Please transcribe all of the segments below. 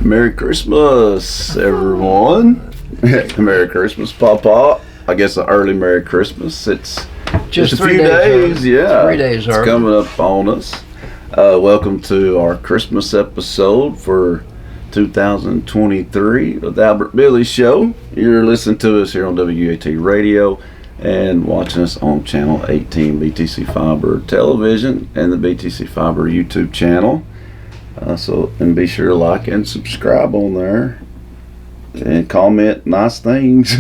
Merry Christmas, everyone. Merry Christmas, Papa. I guess an early Merry Christmas. It's just a few days. Yeah. 3 days it's early. coming up on us. Welcome to our Christmas episode for 2023 of the Albert Billy Show. You're listening to us here on WAT Radio and watching us on Channel 18 BTC Fiber Television and the BTC Fiber YouTube channel. And be sure to like and subscribe on there and comment nice things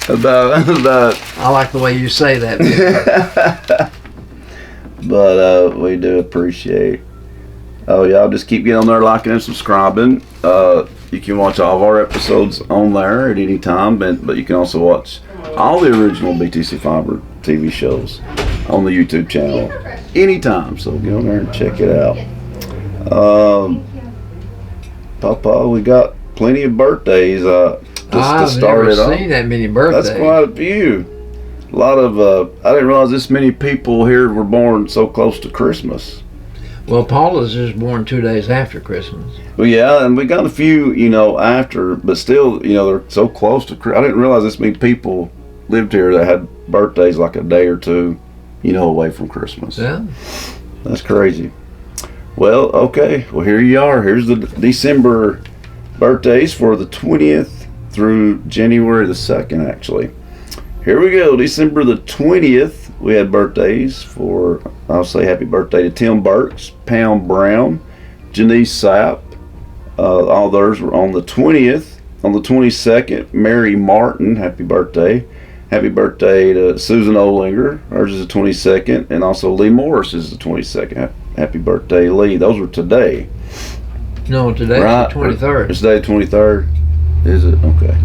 about I like the way you say that. but we do appreciate y'all just keep getting on there, liking and subscribing. You can watch all of our episodes on there at any time, but you can also watch all the original BTC Fiber TV shows on the YouTube channel anytime, so get on there and check it out. Papa, we got plenty of birthdays I've never seen that many birthdays. That's quite a few. A lot of I didn't realize this many people here were born so close to Christmas. Well, Paula's is born 2 days after Christmas. Well, yeah, and we got a few, after, but still, they're so close to Christmas. I didn't realize this many people lived here that had birthdays like a day or two, away from Christmas. Yeah. That's crazy. Well, okay. Well, here you are. Here's the December birthdays for the 20th through January the 2nd, actually. Here we go. December the 20th, we had birthdays for, I'll say happy birthday to Tim Burks, Pam Brown, Janice Sapp. All theirs were on the 20th. On the 22nd, Mary Martin, happy birthday. Happy birthday to Susan Olinger. Hers is the 22nd. And also Lee Morris is the 22nd. Happy birthday, Lee. Those were today. No, today's the 23rd. It's today the 23rd? Is it? Okay.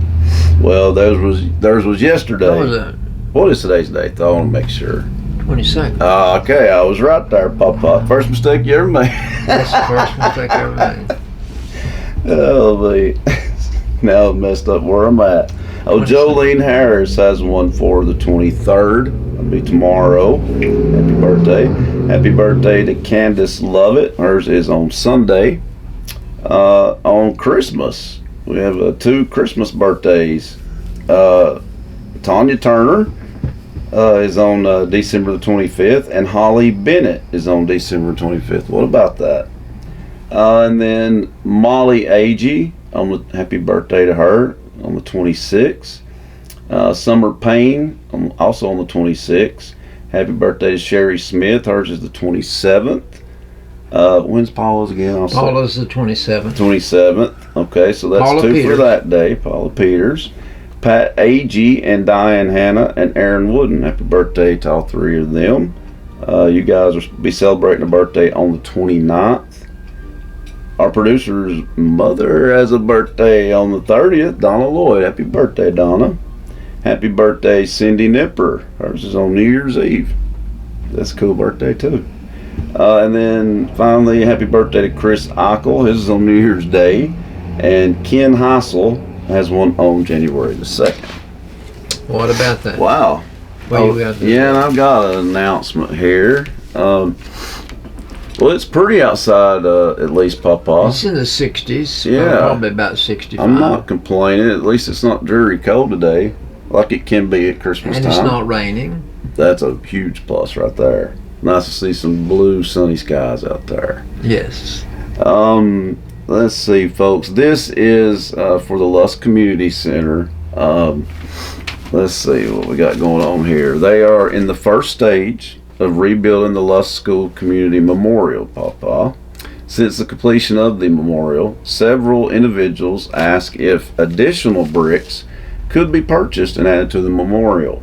Well, theirs was yesterday. What is today's date, though? I want to make sure. 22nd. Okay, I was right there, Papa. First mistake you ever made. That's the first mistake I ever made. Oh, now I'm messed up where I'm at. Oh, Jolene Harris has one for the 23rd. That'll be tomorrow. Happy birthday. Happy birthday to Candace Lovett. Hers is on Sunday. On Christmas, we have 2 Christmas birthdays. Tanya Turner is on December the 25th, and Holly Bennett is on December 25th. What about that? And then Molly Agee, happy birthday to her, on the 26th. Summer Payne, also on the 26th. Happy birthday to Sherry Smith. Hers is the 27th. When's Paula's again? Paula's the 27th. 27th. Okay, so that's Paula 2 Peters. for that day. Paula Peters. Pat Agee and Diane Hanna and Aaron Wooden. Happy birthday to all 3 of them. You guys will be celebrating a birthday on the 29th. Our producer's mother has a birthday on the 30th. Donna Lloyd. Happy birthday, Donna. Happy birthday, Cindy Nipper. Hers is on New Year's Eve. That's a cool birthday, too. And then finally, happy birthday to Chris Eichel. His is on New Year's Day. And Ken Heisel has one on January the 2nd. What about that? Wow. Yeah, and I've got an announcement here. Well, it's pretty outside, at least, Papa. It's in the 60s. Yeah. Probably about 65. I'm not complaining. At least it's not dreary cold today, like it can be at Christmas and time. And it's not raining. That's a huge plus right there. Nice to see some blue, sunny skies out there. Yes. Let's see, folks. This is for the Lusk Community Center. Let's see what we got going on here. They are in the first stage of rebuilding the Lusk School Community Memorial, Papa. Since the completion of the memorial, several individuals asked if additional bricks could be purchased and added to the memorial.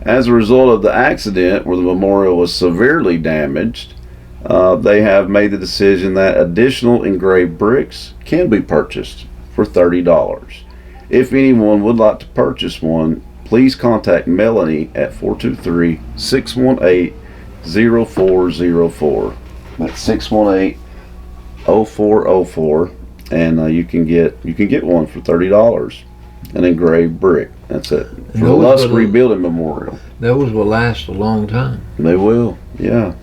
As a result of the accident where the memorial was severely damaged, they have made the decision that additional engraved bricks can be purchased for $30. If anyone would like to purchase one, please contact Melanie at 423-618-0404. That's 618-0404, and you can get one for $30. An engraved brick. That's it. For the Lusk Rebuilding Memorial. Those will last a long time. They will, yeah.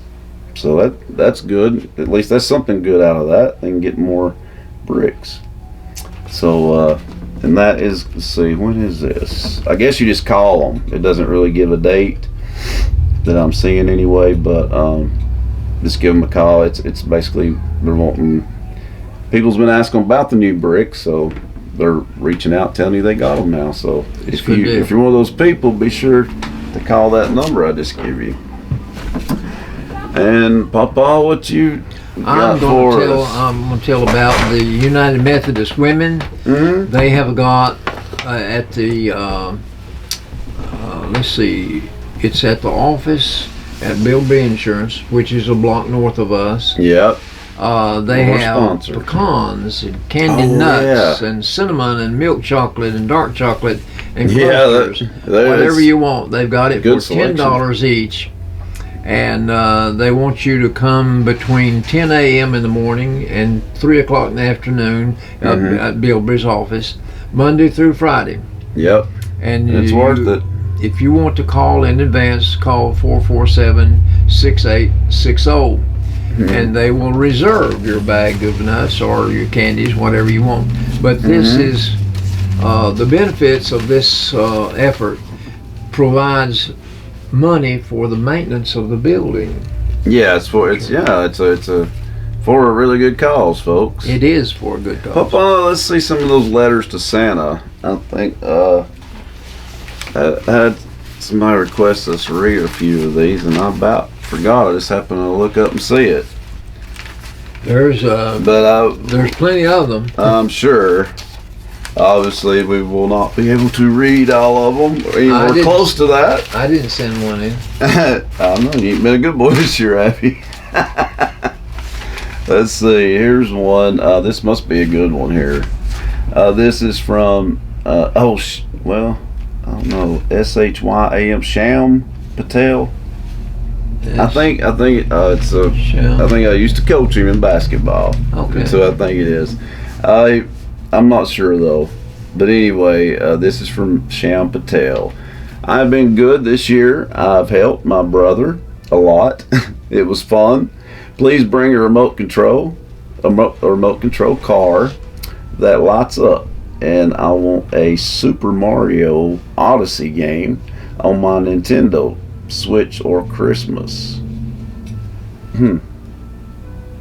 So that's good. At least that's something good out of that. They can get more bricks. So, and that is, let's see, when is this? I guess you just call them. It doesn't really give a date that I'm seeing anyway, but just give them a call. It's basically they're wanting. People's been asking about the new bricks, so they're reaching out, telling you they got them now. So if you're one of those people, be sure to call that number I just give you. And Papa, what you got for us? I'm going to tell about the United Methodist Women. Mm-hmm. They have got at the let's see, it's at the office at Bill B Insurance, which is a block north of us. Yep. They have pecans and candied nuts and cinnamon and milk chocolate and dark chocolate and clusters. Whatever you want, they've got it for $10 each. And they want you to come between 10 a.m. in the morning and 3 o'clock in the afternoon at Bill B's office, Monday through Friday. Yep. And it's worth it. If you want to call in advance, call 447-6860. And they will reserve your bag of nuts or your candies, whatever you want. But this is the benefits of this effort provides money for the maintenance of the building. Yeah, it's for a really good cause, folks. It is for a good cause. Papa, let's see some of those letters to Santa. I think I had somebody request us to read a few of these, and I about forgot. I just happened to look up and see it. There's plenty of them. I'm sure. Obviously, we will not be able to read all of them or anywhere close to that. I didn't send one in. I know you ain't been a good boy this year, have you? Let's see. Here's one. This must be a good one here. This is from I don't know, SHYAM Sham Patel. Yes. I think it's a. Sham. I think I used to coach him in basketball. Okay. So I think it is. I'm not sure though. But anyway, this is from Sham Patel. I've been good this year. I've helped my brother a lot. It was fun. Please bring a remote control car that lights up, and I want a Super Mario Odyssey game on my Nintendo Switch or Christmas.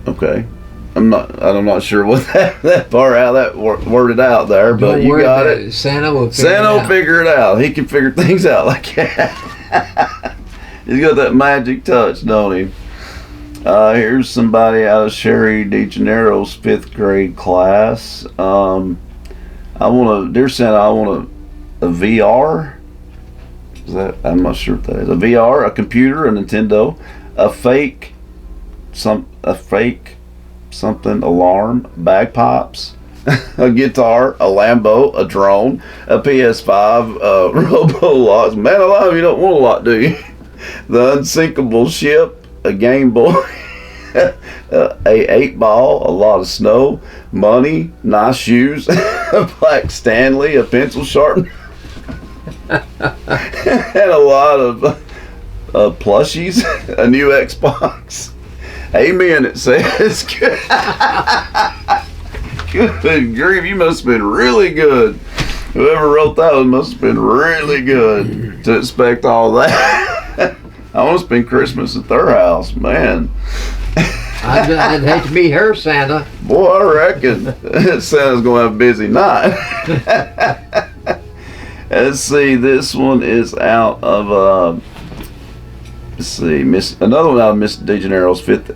Okay. I'm not sure what that part, how that worded out there, but you got it. Santa will figure it out. He can figure things out like that. He's got that magic touch, don't he? Here's somebody out of Sherry DeGeniero's 5th grade class. Dear Santa, I want a VR. I'm not sure if that is a VR, a computer, a Nintendo, a fake something alarm, bagpipes, a guitar, a Lambo, a drone, a PS5, Robolox. Man alive, you don't want a lot, do you? The unsinkable ship, a Game Boy, a 8-ball, a lot of snow, money, nice shoes, a black Stanley, a pencil sharpener, and a lot of plushies, a new Xbox. Amen, it says. Good grief, you must have been really good. Whoever wrote that one must have been really good to expect all that. I want to spend Christmas at their house, man. I'd hate to be her Santa. Boy, I reckon Santa's going to have a busy night. Let's see, this one is out of... let's see, another one out of Miss DeGeniero's 5th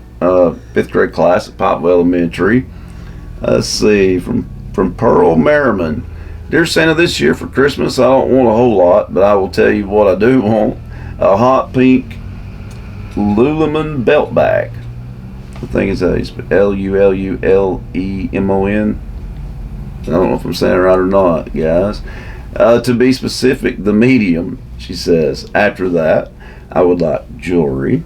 grade class at Popwell Elementary. Let's see, from Pearl Merriman. Dear Santa, this year for Christmas I don't want a whole lot, but I will tell you what I do want. A hot pink Lululemon belt bag. I think it's Lululemon. I don't know if I'm saying it right or not, guys. To be specific, the medium, she says. After that, I would like jewelry,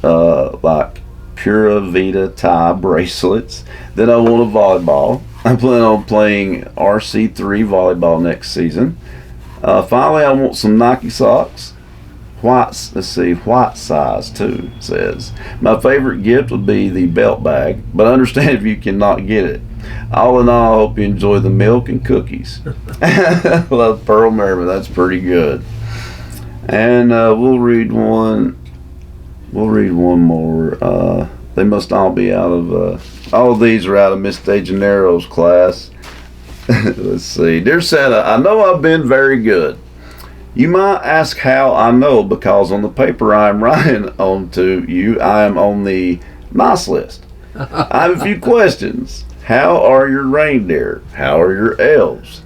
like Pura Vida tie bracelets. Then I want a volleyball. I plan on playing RC3 volleyball next season. Finally, I want some Nike socks, White size too, says. My favorite gift would be the belt bag, but I understand if you cannot get it. All in all, I hope you enjoy the milk and cookies. Love, Pearl Merriman. That's pretty good. And we'll read one more. They must all be out of all of these are out of Miss DeGennaro's class. Let's see. Dear Santa, I know I've been very good. You might ask how I know, because on the paper I am writing on to you, I am on the nice list. I have a few questions. How are your reindeer? How are your elves?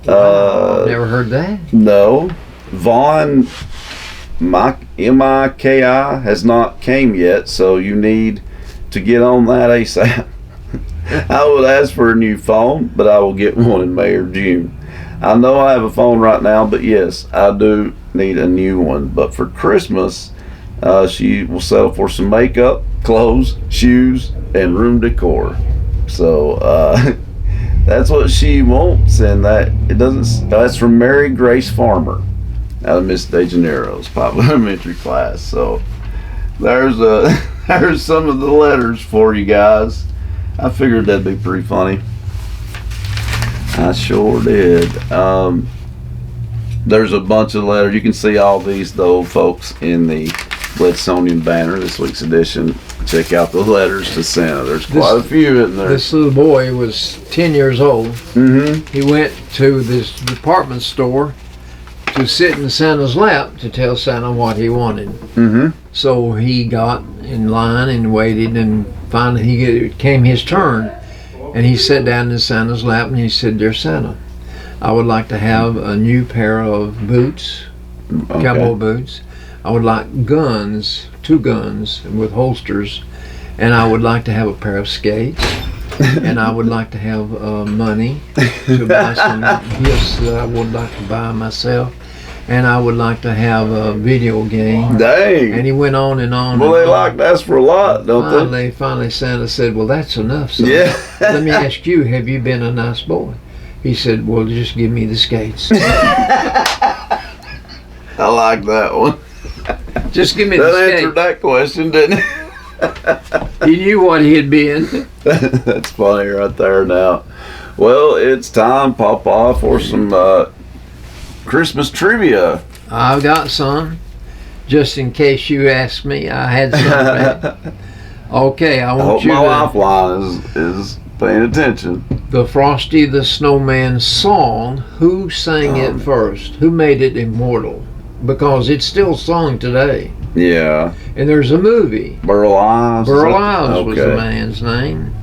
Never heard that. No. Vaughn MIKI has not came yet, so you need to get on that ASAP. I would ask for a new phone, but I will get one in May or June. I know I have a phone right now, but yes, I do need a new one. But for Christmas, she will settle for some makeup, clothes, shoes, and room decor. So that's what she wants, and that's from Mary Grace Farmer out of Miss DeGennaro's Pop Elementary class. So there's some of the letters for you guys. I figured that'd be pretty funny. I sure did. There's a bunch of letters. You can see all these, though, folks, in the Bledsonian Banner, this week's edition. Check out the letters to Santa. There's quite a few in there. This little boy was 10 years old. Mm-hmm. He went to this department store to sit in Santa's lap to tell Santa what he wanted. Mm-hmm. So he got in line and waited, and finally it came his turn. And he sat down in Santa's lap and he said, "Dear Santa, I would like to have a new pair of boots, cowboy boots. I would like guns, 2 guns with holsters, and I would like to have a pair of skates, and I would like to have money to buy some gifts that I would like to buy myself, and I would like to have a video game." Dang. And he went on and on. Well, they like to ask for a lot, don't they? Finally, Santa said, "Well, that's enough, son. Yeah. Let me ask you, have you been a nice boy?" He said, "Well, just give me the skates." I like that one. Just give me the skates. That answered that question, didn't it? He knew what he had been. That's funny right there now. Well, it's time, Papa, for some Christmas trivia. I've got some. Just in case you ask me, I had some. Okay, I hope my lifeline is paying attention. The Frosty the Snowman song, who sang it first? Who made it immortal? Because it's still sung today. Yeah. And there's a movie. Burl Ives. Burl Ives was the man's name.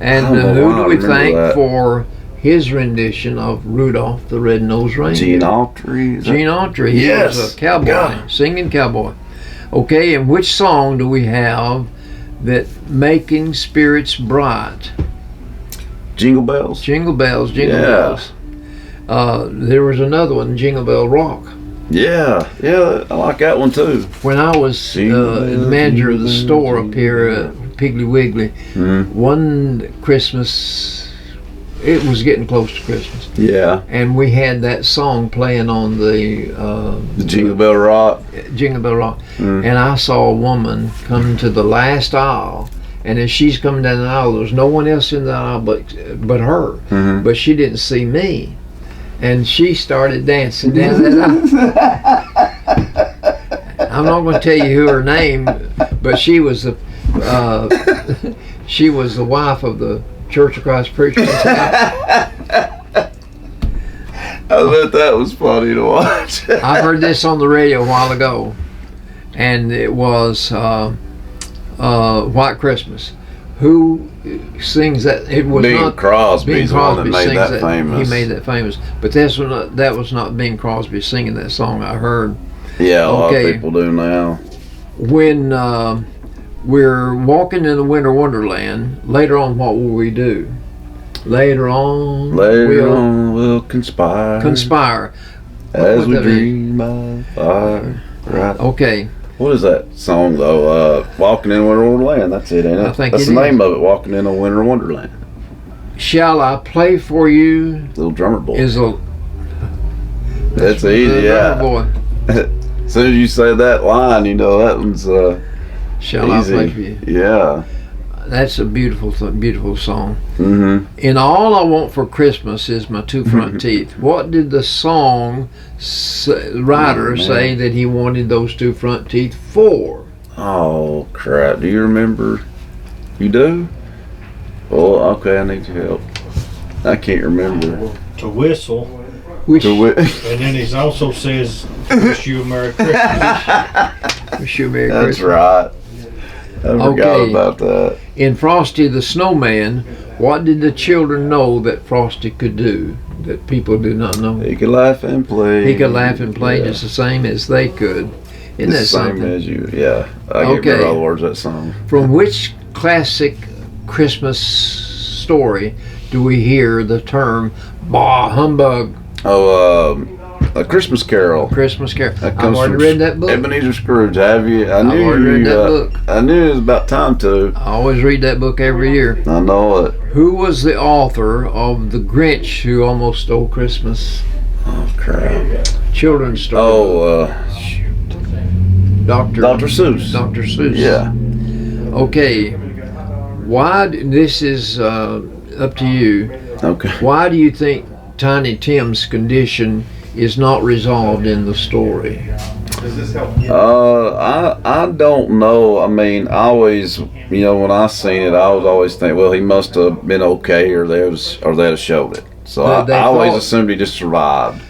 And who do we thank for his rendition of Rudolph the Red-Nosed Reindeer? Gene Autry. Gene Autry. He was a cowboy, singing cowboy. Okay, and which song do we have that Making Spirits Bright? Jingle Bells. Jingle Bells, Jingle Bells. There was another one, Jingle Bell Rock. Yeah, I like that one too. When I was the manager of the store up here at Piggly Wiggly, one Christmas, it was getting close to Christmas. Yeah. And we had that song playing on the Jingle Bell Rock. Jingle Bell Rock. And I saw a woman come to the last aisle, and as she's coming down the aisle, there was no one else in the aisle but her. But she didn't see me. And she started dancing down that aisle. I'm not going to tell you who her name, but she was the wife of the Church of Christ preacher. I bet that was funny to watch. I heard this on the radio a while ago, and it was White Christmas. Who sings that? It was Bing not Crosby. Bing Crosby made that famous. He made that famous, but that was not Bing Crosby singing that song. I heard. Yeah, a lot of people do now. When we're walking in the Winter Wonderland, later on, what will we do? Later on, we'll conspire. Conspire. As we dream by fire. Right. Okay. What is that song though? Walking in Winter Wonderland. That's it, ain't it? I think that's the name of it. Walking in a Winter Wonderland. Shall I play for you? Little Drummer Boy. That's easy, yeah. Boy. As soon as you say that line, you know that one's Shall easy. I Play For You? Yeah. That's a beautiful song. Mm-hmm. In All I Want for Christmas Is My Two Front Teeth. What did the song writer say that he wanted those two front teeth for? Oh, crap. Do you remember? You do? Well, okay, I need your help. I can't remember. To whistle. And then he also says, "Wish you a Merry Christmas." Wish you a Merry That's Christmas. right. I forgot about that. In Frosty the Snowman, what did the children know that Frosty could do that people did not know? He could laugh and play. He could laugh and play just the same as they could. Isn't that something? Same as you, yeah. I can't remember all the words of that song. From which classic Christmas story do we hear the term "bah humbug"? Oh, A Christmas Carol. Christmas Carol. That I've comes already from read that book. Ebenezer Scrooge. Have you? I've already read that book. I knew it was about time to. I always read that book every year. I know it. Who was the author of The Grinch Who Almost Stole Christmas? Oh, crap. Children's story. Oh, Dr. Seuss. Dr. Seuss. Yeah. Okay. This is up to you. Okay. Why do you think Tiny Tim's condition is not resolved in the story? I don't know. I mean, I always, when I seen it, I was always think, well, he must have been okay, or they'd have showed it. So I always assumed he just survived.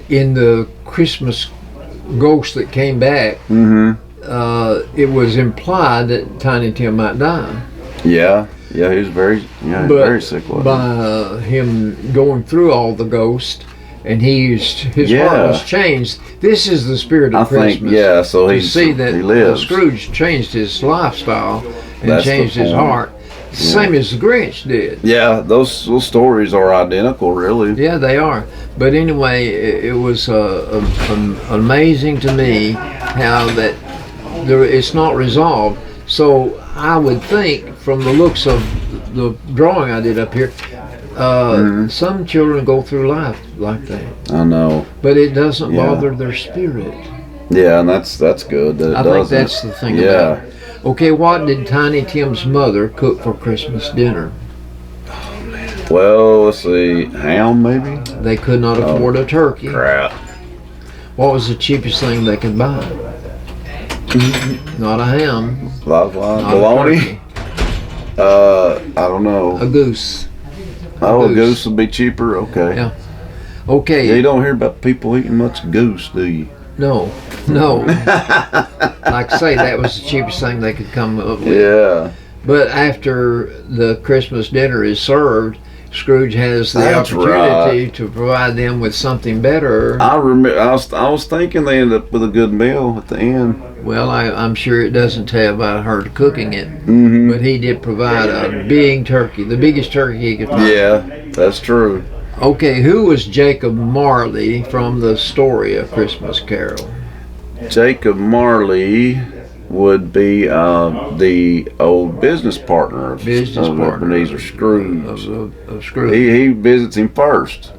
In the Christmas ghost that came back, it was implied that Tiny Tim might die. Yeah, he was very sick. By him going through all the ghosts, and his heart was changed. This is the spirit of Christmas. So he see that he lives. Scrooge changed his lifestyle and That's changed his heart, same as the Grinch did. Yeah, those stories are identical, really. Yeah, they are. But anyway, it was amazing to me how that it's not resolved. So I would think, from the looks of the drawing I did up here, some children go through life like that. I know. But it doesn't bother their spirit. Yeah, and that's good. That I think that's the thing about it. Okay, what did Tiny Tim's mother cook for Christmas dinner? Well, let's see, ham maybe? They could not afford a turkey. Crap. What was the cheapest thing they could buy? Not a ham. Bologna? I don't know. A goose. A goose would be cheaper? Okay. Yeah. Okay. Yeah, you don't hear about people eating much goose, do you? No. Like I say, that was the cheapest thing they could come up with. Yeah. But after the Christmas dinner is served, Scrooge has the opportunity to provide them with something better. I remember. I was thinking they ended up with a good meal at the end. Well, I'm sure it doesn't tell about her cooking it, but he did provide a big turkey, the biggest turkey he could find. Yeah, that's true. Okay, who was Jacob Marley from the story of Christmas Carol? Jacob Marley would be the old business partner of Ebenezer Scrooge. Of Scrooge. He visits him first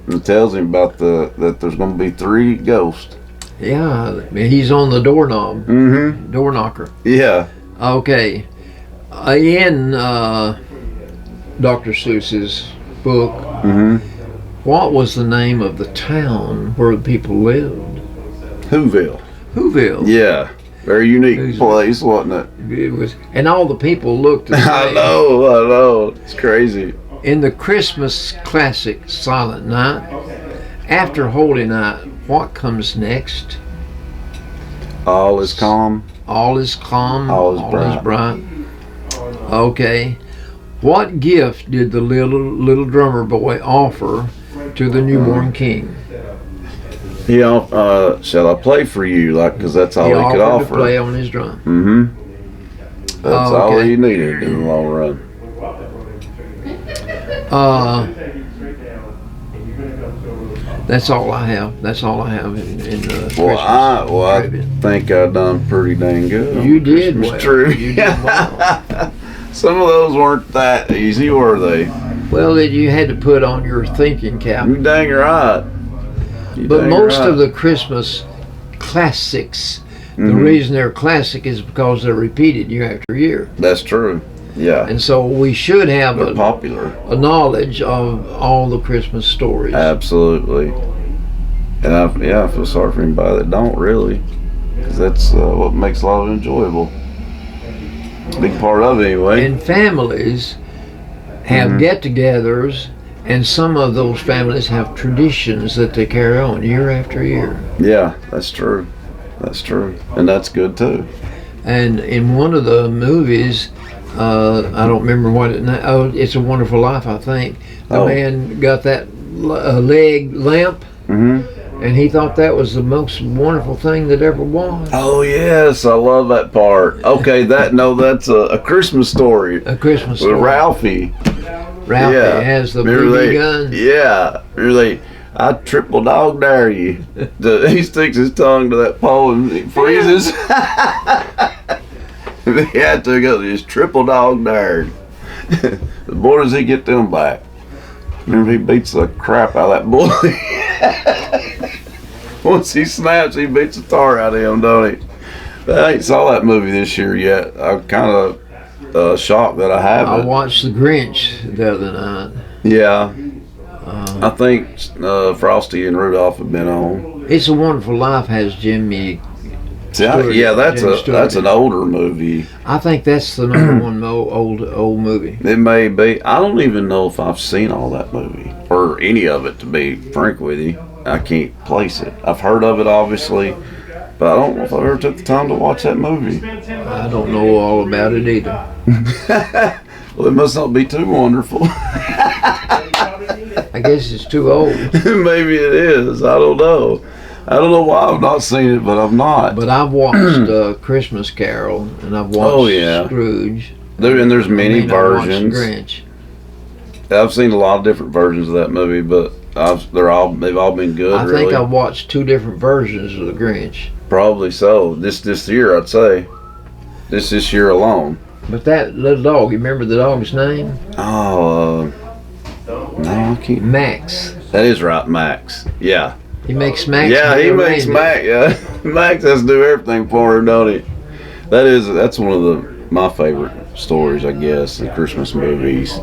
and tells him about that there's going to be 3 ghosts. Yeah, he's on the doorknob. Door knocker. Yeah. Okay. In Dr. Seuss's book, what was the name of the town where the people lived? Whoville. Yeah. Very unique place, wasn't it? It was, and all the people looked the same. I know. It's crazy. In the Christmas classic Silent Night, after Holy Night, what comes next? All is calm. All is calm. All is bright. Okay. What gift did the little drummer boy offer to the newborn king? He shall I play for you? Because that's all he could offer. To play on his drum. That's all he needed in the long run. That's all I have. That's all I have in the Well, I think I done pretty dang good. You did well. True. You did well. Some of those weren't that easy, were they? Well, you had to put on your thinking cap. You dang right. But most of the Christmas classics. The reason they're classic is because they're repeated year after year. That's true. Yeah. And so we should have a knowledge of all the Christmas stories. Absolutely. And I feel sorry for anybody that don't really, because that's what makes a lot of it enjoyable. Big part of it anyway. And families have get-togethers, and some of those families have traditions that they carry on year after year. Yeah, that's true. That's true. And that's good too. And in one of the movies, I don't remember what It's a Wonderful Life, I think. The man got that leg limp, and he thought that was the most wonderful thing that ever was. Oh yes, I love that part. Okay, that's a Christmas Story. A Christmas Story. With Ralphie. Ralphie has the BB gun. Yeah, really. I triple dog dare you. He sticks his tongue to that pole and he freezes. He had to go just triple dog dared. Boy, does he get them back. Remember, he beats the crap out of that bully. Once he snaps, he beats the tar out of him, don't he? But I ain't saw that movie this year yet. I'm kind of shocked that I haven't. I watched The Grinch the other night. Yeah. I think Frosty and Rudolph have been on. It's a Wonderful Life has Jimmy Stewart. Yeah, that's an older movie. I think that's the number one old movie. It may be. I don't even know if I've seen all that movie or any of it, to be frank with you. I can't place it. I've heard of it, obviously, but I don't know if I ever took the time to watch that movie. I don't know all about it either. Well, it must not be too wonderful. I guess it's too old. Maybe it is. I don't know. I don't know why I've not seen it, but I've not. But I've watched Christmas Carol, and I've watched Scrooge. There's many versions. I watched Grinch. I've seen a lot of different versions of that movie, but they've all been good. I think I've watched 2 different versions of the Grinch. Probably so. This year, I'd say. This year alone. But that little dog, you remember the dog's name? Oh, no, I can't. Max. That is right, Max. Yeah. He makes Max. Yeah, he makes Max. Yeah, Max has to do everything for him, don't he? That's one of my favorite stories, I guess, in Christmas movies,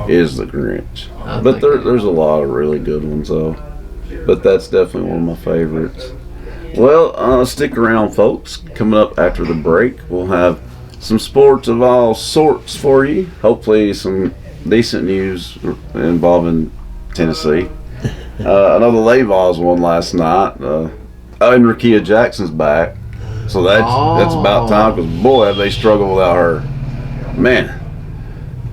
is The Grinch. But there's a lot of really good ones though. But that's definitely one of my favorites. Well, stick around, folks. Coming up after the break, we'll have some sports of all sorts for you. Hopefully, some decent news involving Tennessee. I know the Layvols won last night. And Rakia Jackson's back, so that's about time. Because boy, have they struggled without her. Man,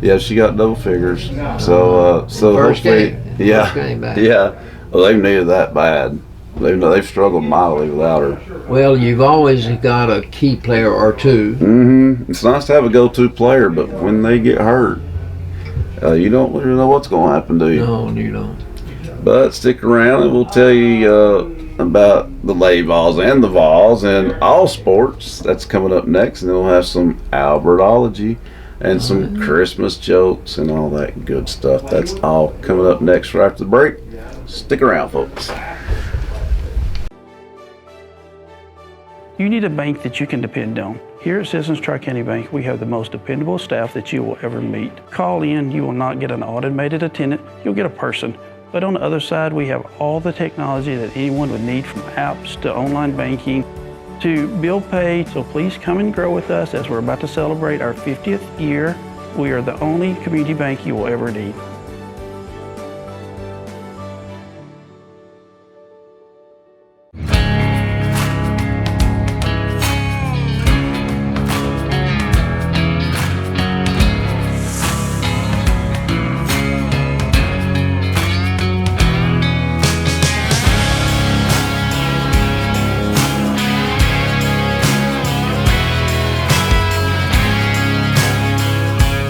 yeah, she got double figures. So First hopefully, game. yeah, First game back. yeah. Well, they've needed that bad. They've struggled mightily without her. Well, you've always got a key player or two. It's nice to have a go-to player, but when they get hurt, you don't really know what's going to happen to you. No, you don't. But stick around and we'll tell you about the Layvols and the Vols and all sports. That's coming up next. And then we'll have some Albertology and some Christmas jokes and all that good stuff. That's all coming up next right after the break. Stick around, folks. You need a bank that you can depend on. Here at Citizens Tri-County Bank, we have the most dependable staff that you will ever meet. Call in, you will not get an automated attendant, you'll get a person. But on the other side, we have all the technology that anyone would need, from apps to online banking to bill pay. So please come and grow with us as we're about to celebrate our 50th year. We are the only community bank you will ever need.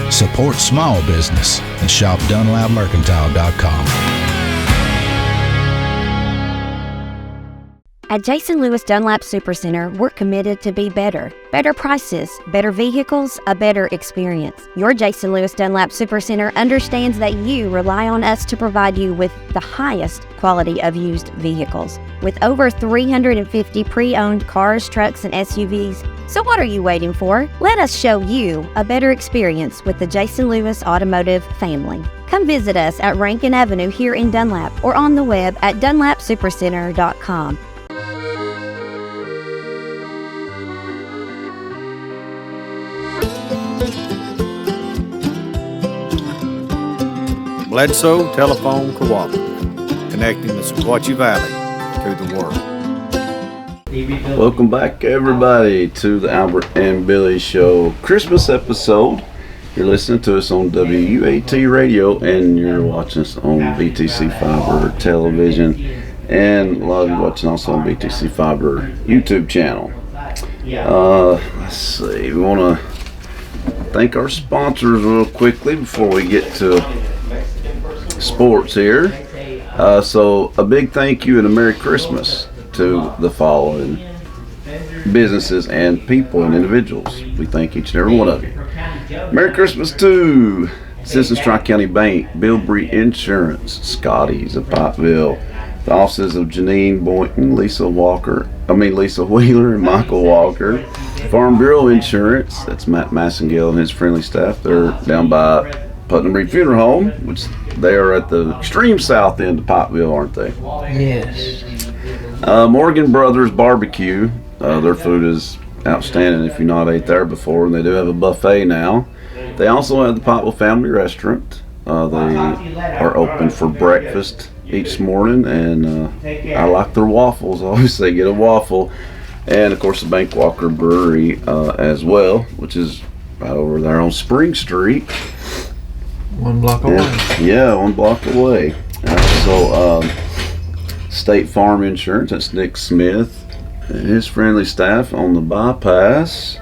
Support small business and shop DunlapMercantile.com. At Jason Lewis Dunlap Supercenter, we're committed to be better. Better prices, better vehicles, a better experience. Your Jason Lewis Dunlap Supercenter understands that you rely on us to provide you with the highest quality of used vehicles. With over 350 pre-owned cars, trucks, and SUVs. So what are you waiting for? Let us show you a better experience with the Jason Lewis Automotive family. Come visit us at Rankin Avenue here in Dunlap or on the web at dunlapsupercenter.com. Bledsoe Telephone Cooperative, connecting the Sequatchie Valley to the world. Welcome back, everybody, to the Albert and Billy Show Christmas episode. You're listening to us on WUAT Radio, and you're watching us on BTC Fiber Television, and a lot of you watching also on BTC Fiber YouTube channel. Let's see, we want to thank our sponsors real quickly before we get to sports here. So a big thank you and a Merry Christmas to the following businesses and people and individuals. We thank each and every one of you. Merry Christmas to Citizens Tri-County Bank, Bilbrey Insurance, Scotty's of Pikeville, the offices of Janine Boynton, Lisa Wheeler and Michael Walker, Farm Bureau Insurance, that's Matt Massengale and his friendly staff. They're down by Putnam Reed Funeral Home, which they are at the extreme south end of Pikeville, aren't they? Yes. Morgan Brothers Barbecue, their food is outstanding if you've not ate there before, and they do have a buffet now. They also have the Pikeville Family Restaurant. They are open for breakfast each morning, and I like their waffles. I always say get a waffle. And of course the Bankwalker Brewery as well, which is right over there on Spring Street. 1 block away. Yeah, 1 block away. So State Farm Insurance, that's Nick Smith and his friendly staff on the bypass,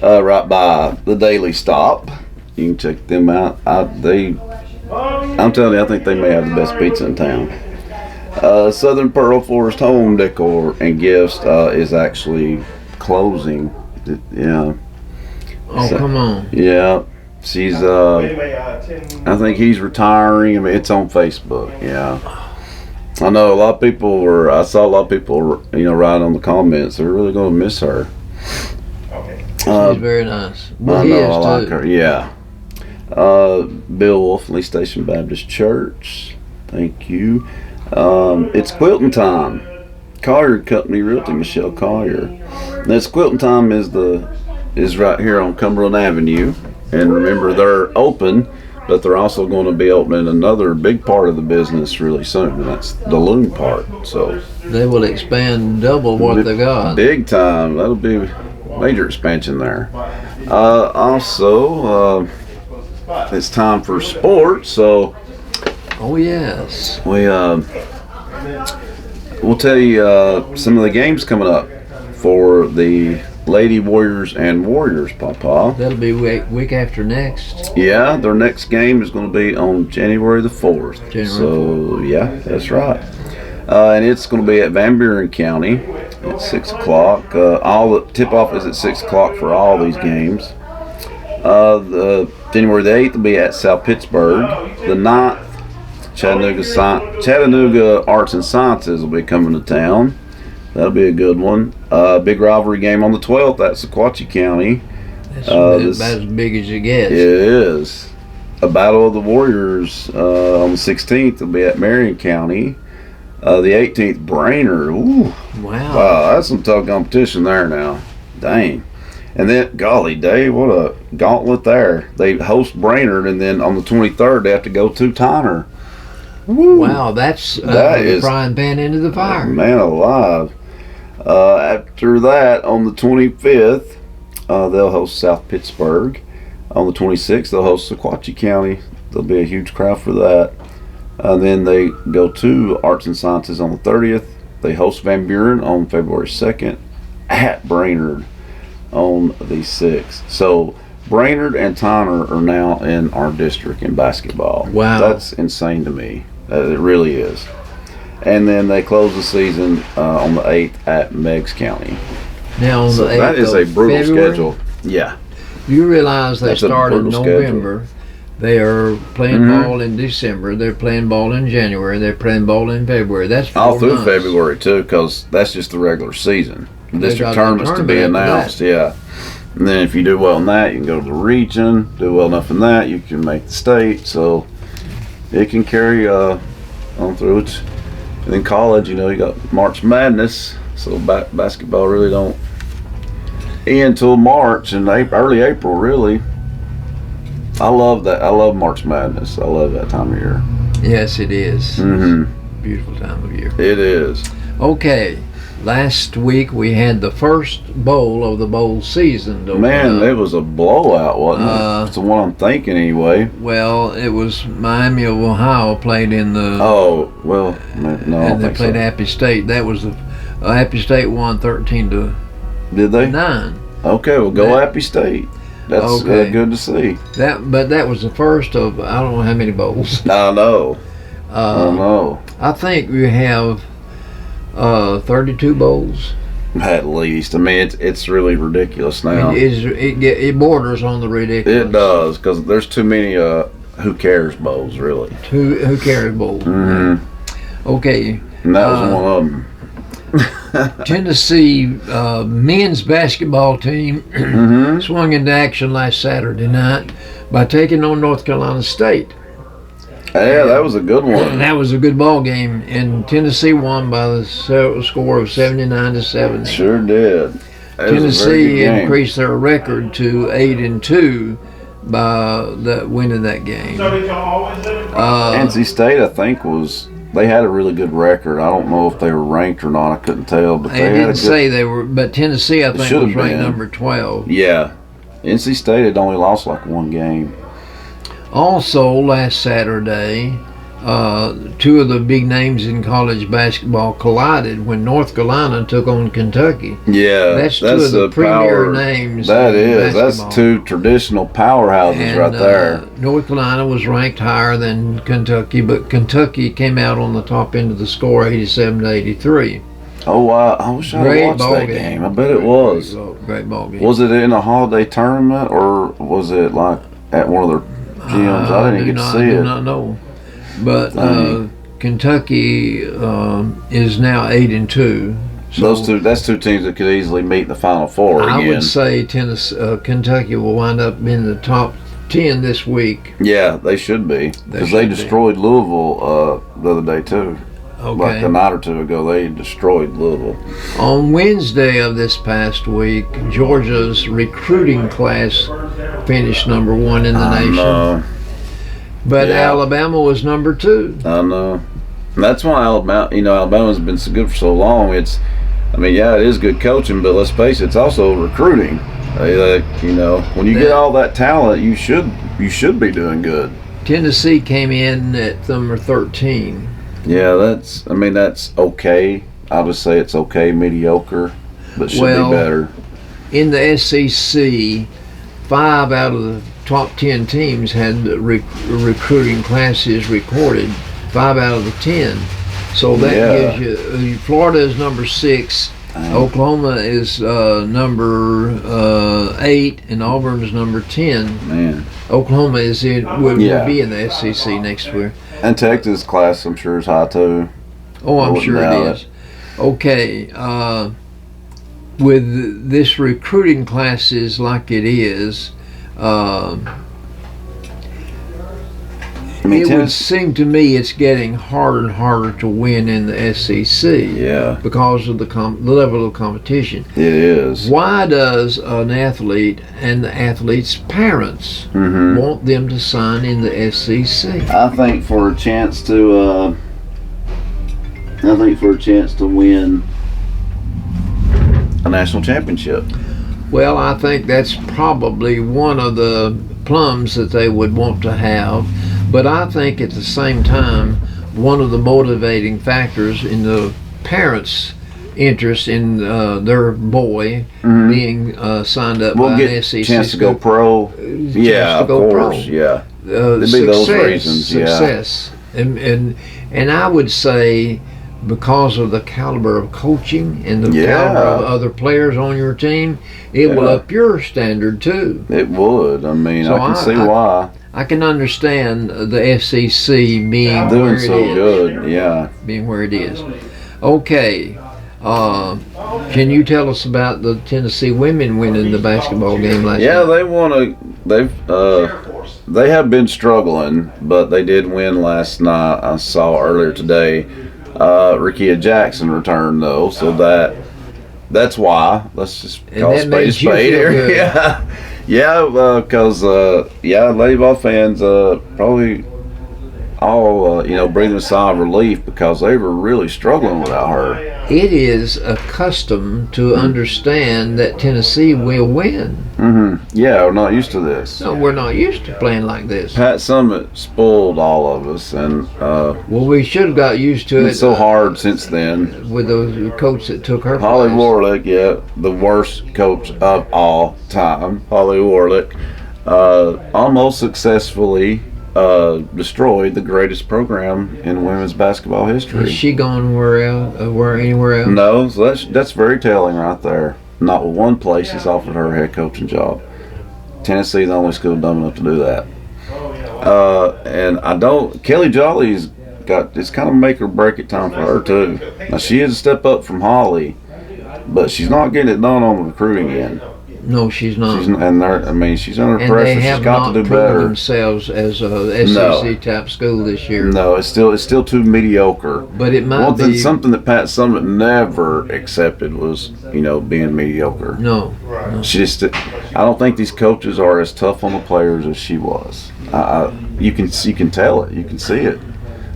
right by the Daily Stop. You can check them out. I'm telling you, I think they may have the best pizza in town. Southern Pearl Forest Home Decor and Gifts is actually closing. Yeah. Oh, so, come on. Yeah. She's, I think he's retiring. I mean, it's on Facebook. Yeah. I know I saw a lot of people, write on the comments. They're really going to miss her. She's very nice. Well, I know, I like her. Yeah. Bill Wolf, Lee Station Baptist Church. Thank you. It's quilting time. Collier Company Realty, Michelle Collier. That's quilting time is right here on Cumberland Avenue. And remember, they're open, but they're also going to be opening another big part of the business really soon, and that's the loom part. So they will expand double what they got. Big time. That'll be major expansion there. Also, it's time for sports. So, oh yes, we'll tell you some of the games coming up for the Lady Warriors and Warriors, Papa. That'll be week after next. Yeah, their next game is going to be on January the 4th. Yeah, that's right. And it's going to be at Van Buren County at 6 o'clock. All the tip-off is at 6 o'clock for all these games. The January the 8th will be at South Pittsburgh. The 9th, Chattanooga Arts and Sciences will be coming to town. That'll be a good one. Big rivalry game on the 12th at Sequatchie County. That's about as big as it gets. It is. A Battle of the Warriors on the 16th will be at Marion County. The 18th, Brainerd. Ooh. Wow, that's some tough competition there now. Dang. And then, golly, Dave, what a gauntlet there. They host Brainerd, and then on the 23rd, they have to go to Tyner. Woo. Wow, that is frying pan into the fire. Man alive. After that, on the 25th, they'll host South Pittsburgh. On the 26th, they'll host Sequatchie County. There'll be a huge crowd for that. Then they go to Arts and Sciences on the 30th. They host Van Buren on February 2nd at Brainerd on the 6th. So Brainerd and Tyner are now in our district in basketball. Wow. That's insane to me. It really is. and then they close the season on the 8th at Meigs County. Now on the 8th that is a brutal February, schedule. Yeah. You realize they start in November. Schedule. They are playing ball in December. They're playing ball in January. They're playing ball in February. That's 4 all through months. February too, because that's just the regular season. The district tournaments to be announced. Yeah. And then if you do well in that, you can go to the region. Do well enough in that, you can make the state. So it can carry on through it. And then college, you got March Madness. So basketball really don't end till March and early April, really. I love that. I love March Madness. I love that time of year. Yes, it is. Mm-hmm. Beautiful time of year. It is. Okay. Last week we had the first bowl of the bowl season. Man, it was a blowout, wasn't it? It's the one I'm thinking anyway. Well, it was Miami of Ohio played in the. Oh well, no. And they played Appy State. That was Appy State won 13 to. Did they? 9. Okay, well go Appy State. That's good to see. But that was the first of I don't know how many bowls. I know. I think we have 32 bowls. At least. I mean, it's really ridiculous now. It borders on the ridiculous. It does, because there's too many who cares bowls, really. Who cares bowls. Mm-hmm. Okay. And that was one of them. Tennessee men's basketball team swung into action last Saturday night by taking on North Carolina State. Yeah, that was a good one. That was a good ball game, and Tennessee won by the score of 79-70. Sure did. Tennessee increased their record to 8-2 by winning that game. NC State, I think, they had a really good record. I don't know if they were ranked or not. I couldn't tell, but they didn't say they were. But Tennessee, I think, was ranked number 12. Yeah, NC State had only lost like one game. Also, last Saturday, two of the big names in college basketball collided when North Carolina took on Kentucky. Yeah, that's two of the premier names. That is. That's two traditional powerhouses right there. North Carolina was ranked higher than Kentucky, but Kentucky came out on the top end of the score, 87-83. Oh, wow. I wish I had watched that game. I bet it was. Great ball game. Was it in a holiday tournament, or was it like at one of their gyms? I didn't get to see it. I do not know. But Kentucky is now 8-2. So that's two teams that could easily meet in the Final Four again. I would say Kentucky will wind up in the top 10 this week. Yeah, they should be, because they destroyed Louisville the other day too. Okay. Like a night or two ago, they destroyed Louisville. On Wednesday of this past week, Georgia's recruiting class finished number 1 in the nation. Know. But Alabama was number 2. I know. And that's why Alabama's been so good for so long. It is good coaching, but let's face it, it's also recruiting. When you get all that talent, you should be doing good. Tennessee came in at number 13. Yeah, that's okay. I would say it's okay, mediocre, but should be better. In the SEC, 5 out of the top 10 teams had recruiting classes recorded. 5 out of the 10. So that gives you Florida is number 6, Oklahoma is number 8, and Auburn is number 10. Man, Oklahoma will be in the SEC next year. And Texas class, I'm sure, is high too. Oh, I'm sure it is. Okay, with this recruiting classes like it is, it would seem to me it's getting harder and harder to win in the SEC. Yeah. Because of the level of competition. It is. Why does an athlete and the athlete's parents want them to sign in the SEC? I think for a chance to win a national championship. Well, I think that's probably one of the plums that they would want to have. But I think at the same time, one of the motivating factors in the parents' interest in their boy being signed up by an SEC chance to go pro. Yeah, of course. Yeah, there'd be those reasons. Success, and I would say because of the caliber of coaching and the caliber of other players on your team, it will up your standard too. It would. I mean, so I can see why. I can understand the SEC being doing where it so is. Good, yeah. Being where it is. Okay. Can you tell us about the Tennessee women winning the basketball game last night? Yeah, they have been struggling, but they did win last night. I saw earlier today. Rickea Jackson returned though, so that's why. Let's just call a spade a spade here. Yeah, because Lady Vol fans probably all breathing a sigh of relief because they were really struggling without her. It is a custom to understand that Tennessee will win. Mm-hmm. Yeah, we're not used to this. No, we're not used to playing like this. Pat Summitt spoiled all of us, and we should have got used to it. It's so hard since then. With the coach that took her Holly place. Warlick, the worst coach of all time. Holly Warlick almost successfully destroyed the greatest program in women's basketball history. Has she gone anywhere else? No, so that's very telling right there. Not one place has offered her a head coaching job. Tennessee is the only school dumb enough to do that. And Kelly Jolly's it's kind of make or break it time for her too. Now she is a step up from Holly, but she's not getting it done on the recruiting end. No, she's not. She's under pressure. She's got to do better. Themselves as a SEC type school this year. No, it's still too mediocre. But it might be something that Pat Summitt never accepted was being mediocre. No. She just. I don't think these coaches are as tough on the players as she was. You can tell it. You can see it.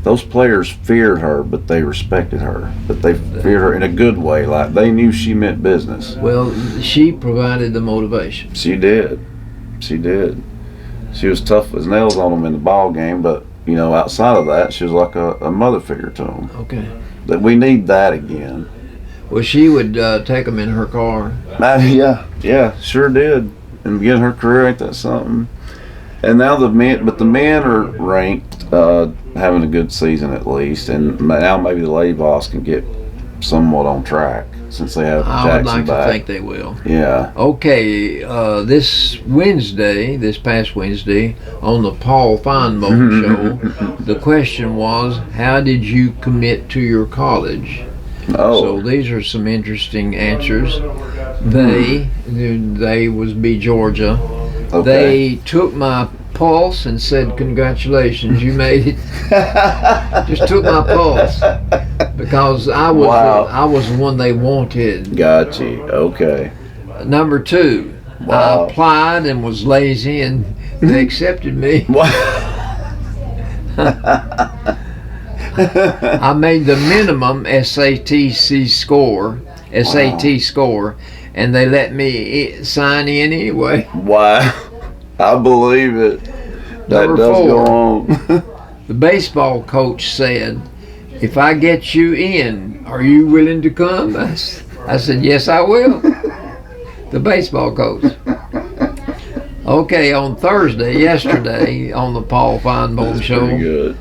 Those players feared her, but they respected her. But they feared her in a good way, like they knew she meant business. Well, she provided the motivation. She did. She was tough as nails on them in the ball game, but outside of that, she was like a mother figure to them. Okay. That we need that again. Well, she would take them in her car. Yeah, sure did. And begin her career, ain't that something? And now the men are ranked. Having a good season at least, and now maybe the Lady Vols can get somewhat on track since they have Jackson back. I would like to think they will. Yeah. Okay, this past Wednesday, on the Paul Feinbohm show, the question was, how did you commit to your college? Oh. So these are some interesting answers. They was Georgia. Okay. They took my pulse and said, "Congratulations, you made it." Just took my pulse because I was the one they wanted. Got you. Okay. Number 2, I applied and was lazy, and they accepted me. I made the minimum SAT score, and they let me sign in anyway. Wow. I believe it. That Number does 4, go on. the baseball coach said, "If I get you in, are you willing to come?" I said, "Yes, I will." The baseball coach. Okay, on Thursday, yesterday, on the Paul Feinbohm show, good.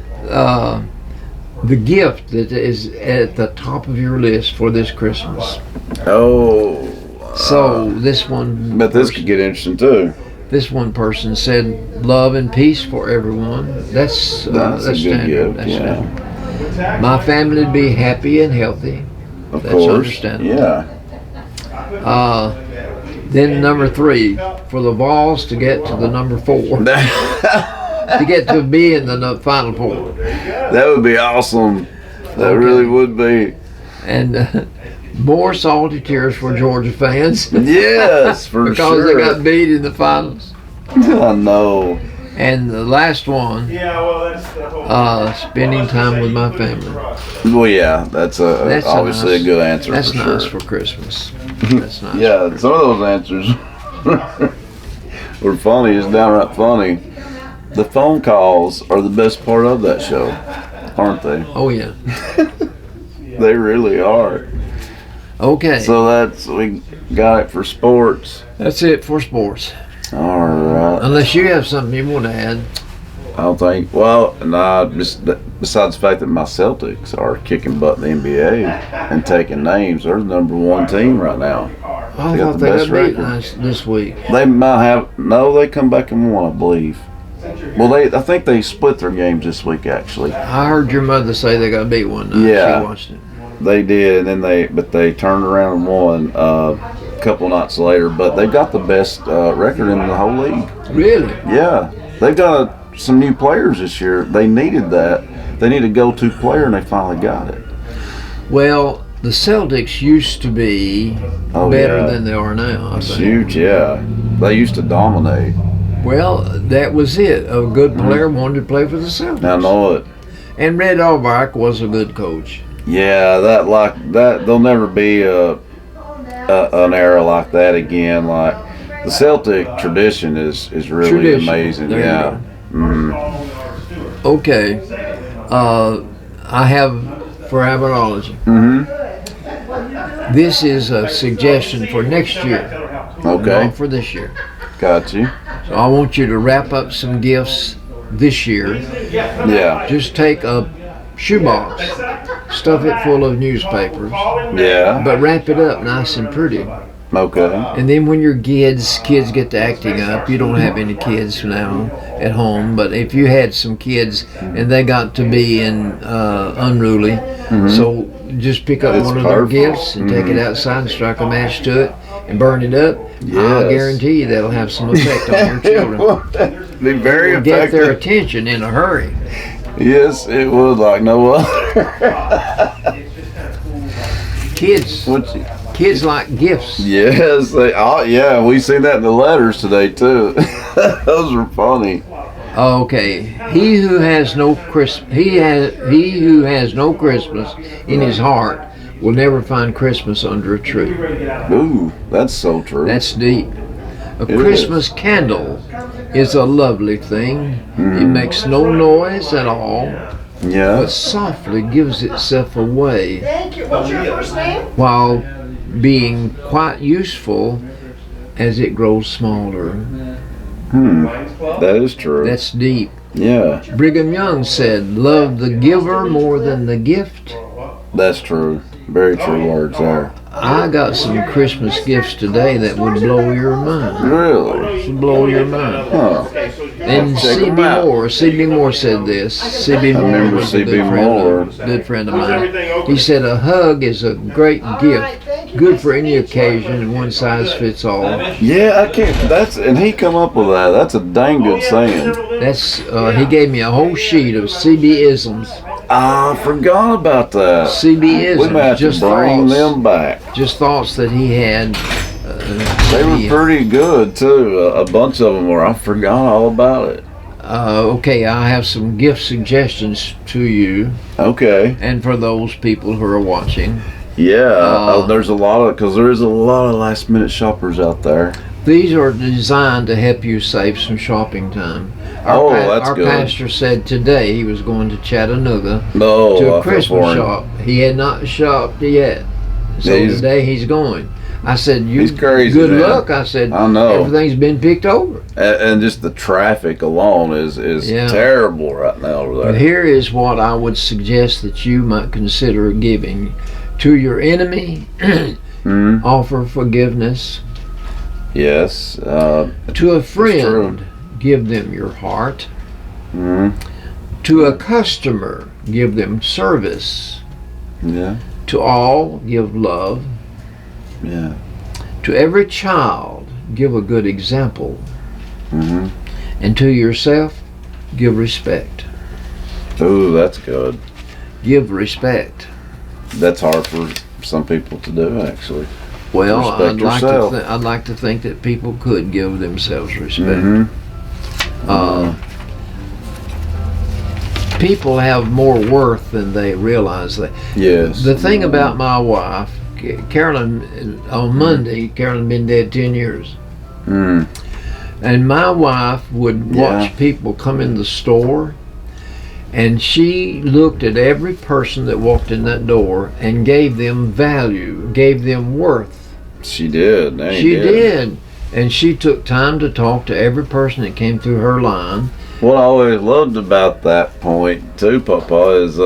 The gift that is at the top of your list for this Christmas. Oh. So this one. But this could get interesting too. This one person said, "Love and peace for everyone." That's a good standard. gift. That's standard. My family to be happy and healthy. Of That's course. understandable. Yeah. Then number 3, for the Vols to get to the number 4. To get to be in the Final Four. That would be awesome. That really would be. And more salty tears for Georgia fans. Yes, for because sure. They got beat in the finals. I know. And the last one, spending time with my family. Well, yeah, that's obviously a good answer. That's for nice sure. for Christmas. That's nice. Yeah, some of those answers were funny. It's downright funny. The phone calls are the best part of that show, aren't they? Oh yeah. They really are. Okay. So we got it for sports. That's it for sports. All right. Unless you have something you want to add. I don't think. Well, just besides the fact that my Celtics are kicking butt in the NBA and taking names, they're the number one team right now. I thought they got beat this week. They might have. No, they come back and won, I believe. Well, I think they split their games this week, actually. I heard your mother say they got beat one night. Yeah, she watched it. They did, and then they turned around and won a couple nights later. But they've got the best record in the whole league. Really? Yeah, they've got some new players this year. They needed that. They need a go-to player, and they finally got it. Well, the Celtics used to be better than they are now. It's huge, yeah. They used to dominate. Well, that was it. A good player wanted to play for the Celtics. I know it. And Red Auerbach was a good coach. Yeah, that there'll never be an era like that again. Like the Celtic tradition is really amazing. There Okay. I have for Aberology. This is a suggestion for next year. Okay. Not for this year. Got you. So I want you to wrap up some gifts this year. Yeah. Just take a shoebox, stuff it full of newspapers. Yeah. But wrap it up nice and pretty. Okay. And then when your kids get to acting up, you don't have any kids now at home, but if you had some kids and they got to be unruly, so just pick up one of their gifts and take it outside and strike a match to it and burn it up. Yes. I'll guarantee you that'll have some effect on your children. Be very effective. Get their attention in a hurry. Yes, it would like no other. Kids like gifts. Yes, we seen that in the letters today too. Those were funny. Okay, he who has no Christmas in his heart will never find Christmas under a tree. Ooh, that's so true. That's deep. A Christmas candle is a lovely thing. It makes no noise at all. Yeah. But softly gives itself away. Thank you. What's your first name? While being quite useful as it grows smaller. That is true. That's deep. Yeah. Brigham Young said, "Love the giver more than the gift." That's true. Very true words there. I got some Christmas gifts today that would blow your mind. Really? Would blow your mind. Huh. And C.B. Moore said this. C.B. Moore was a good friend of mine. He said, "A hug is a great gift, good for any occasion, and one size fits all." Yeah, I can't. And he come up with that. That's a dang good saying. He gave me a whole sheet of C.B. isms. I forgot about that. C.B. isms. We might have to bring them back. Just thoughts that he had. They were pretty good too. A bunch of them were. I forgot all about it. Okay, I have some gift suggestions to you. Okay. And for those people who are watching. Yeah, there is a lot of last minute shoppers out there. These are designed to help you save some shopping time. Our pastor said today he was going to Chattanooga to a Christmas shop. He had not shopped yet, so today he's going. I said, he's crazy, good man. luck. I said, I know. Everything's been picked over. And just the traffic alone is terrible right now over there. But here is what I would suggest that you might consider giving to your enemy. Offer forgiveness. Yes. To a friend, give them your heart. To a customer, give them service. Yeah. To all, give love. Yeah. To every child, give a good example. And to yourself, give respect. Ooh, that's good. Give respect. That's hard for some people to do, actually. Well, I'd like to think that people could give themselves respect. People have more worth than they realize. Yes. The thing about my wife, Carolyn, on Monday, Carolyn been dead 10 years. And my wife would watch people come in the store, and she looked at every person that walked in that door and gave them value, gave them worth. She did. She did. And she took time to talk to every person that came through her line. What I always loved about that point too, Papa, is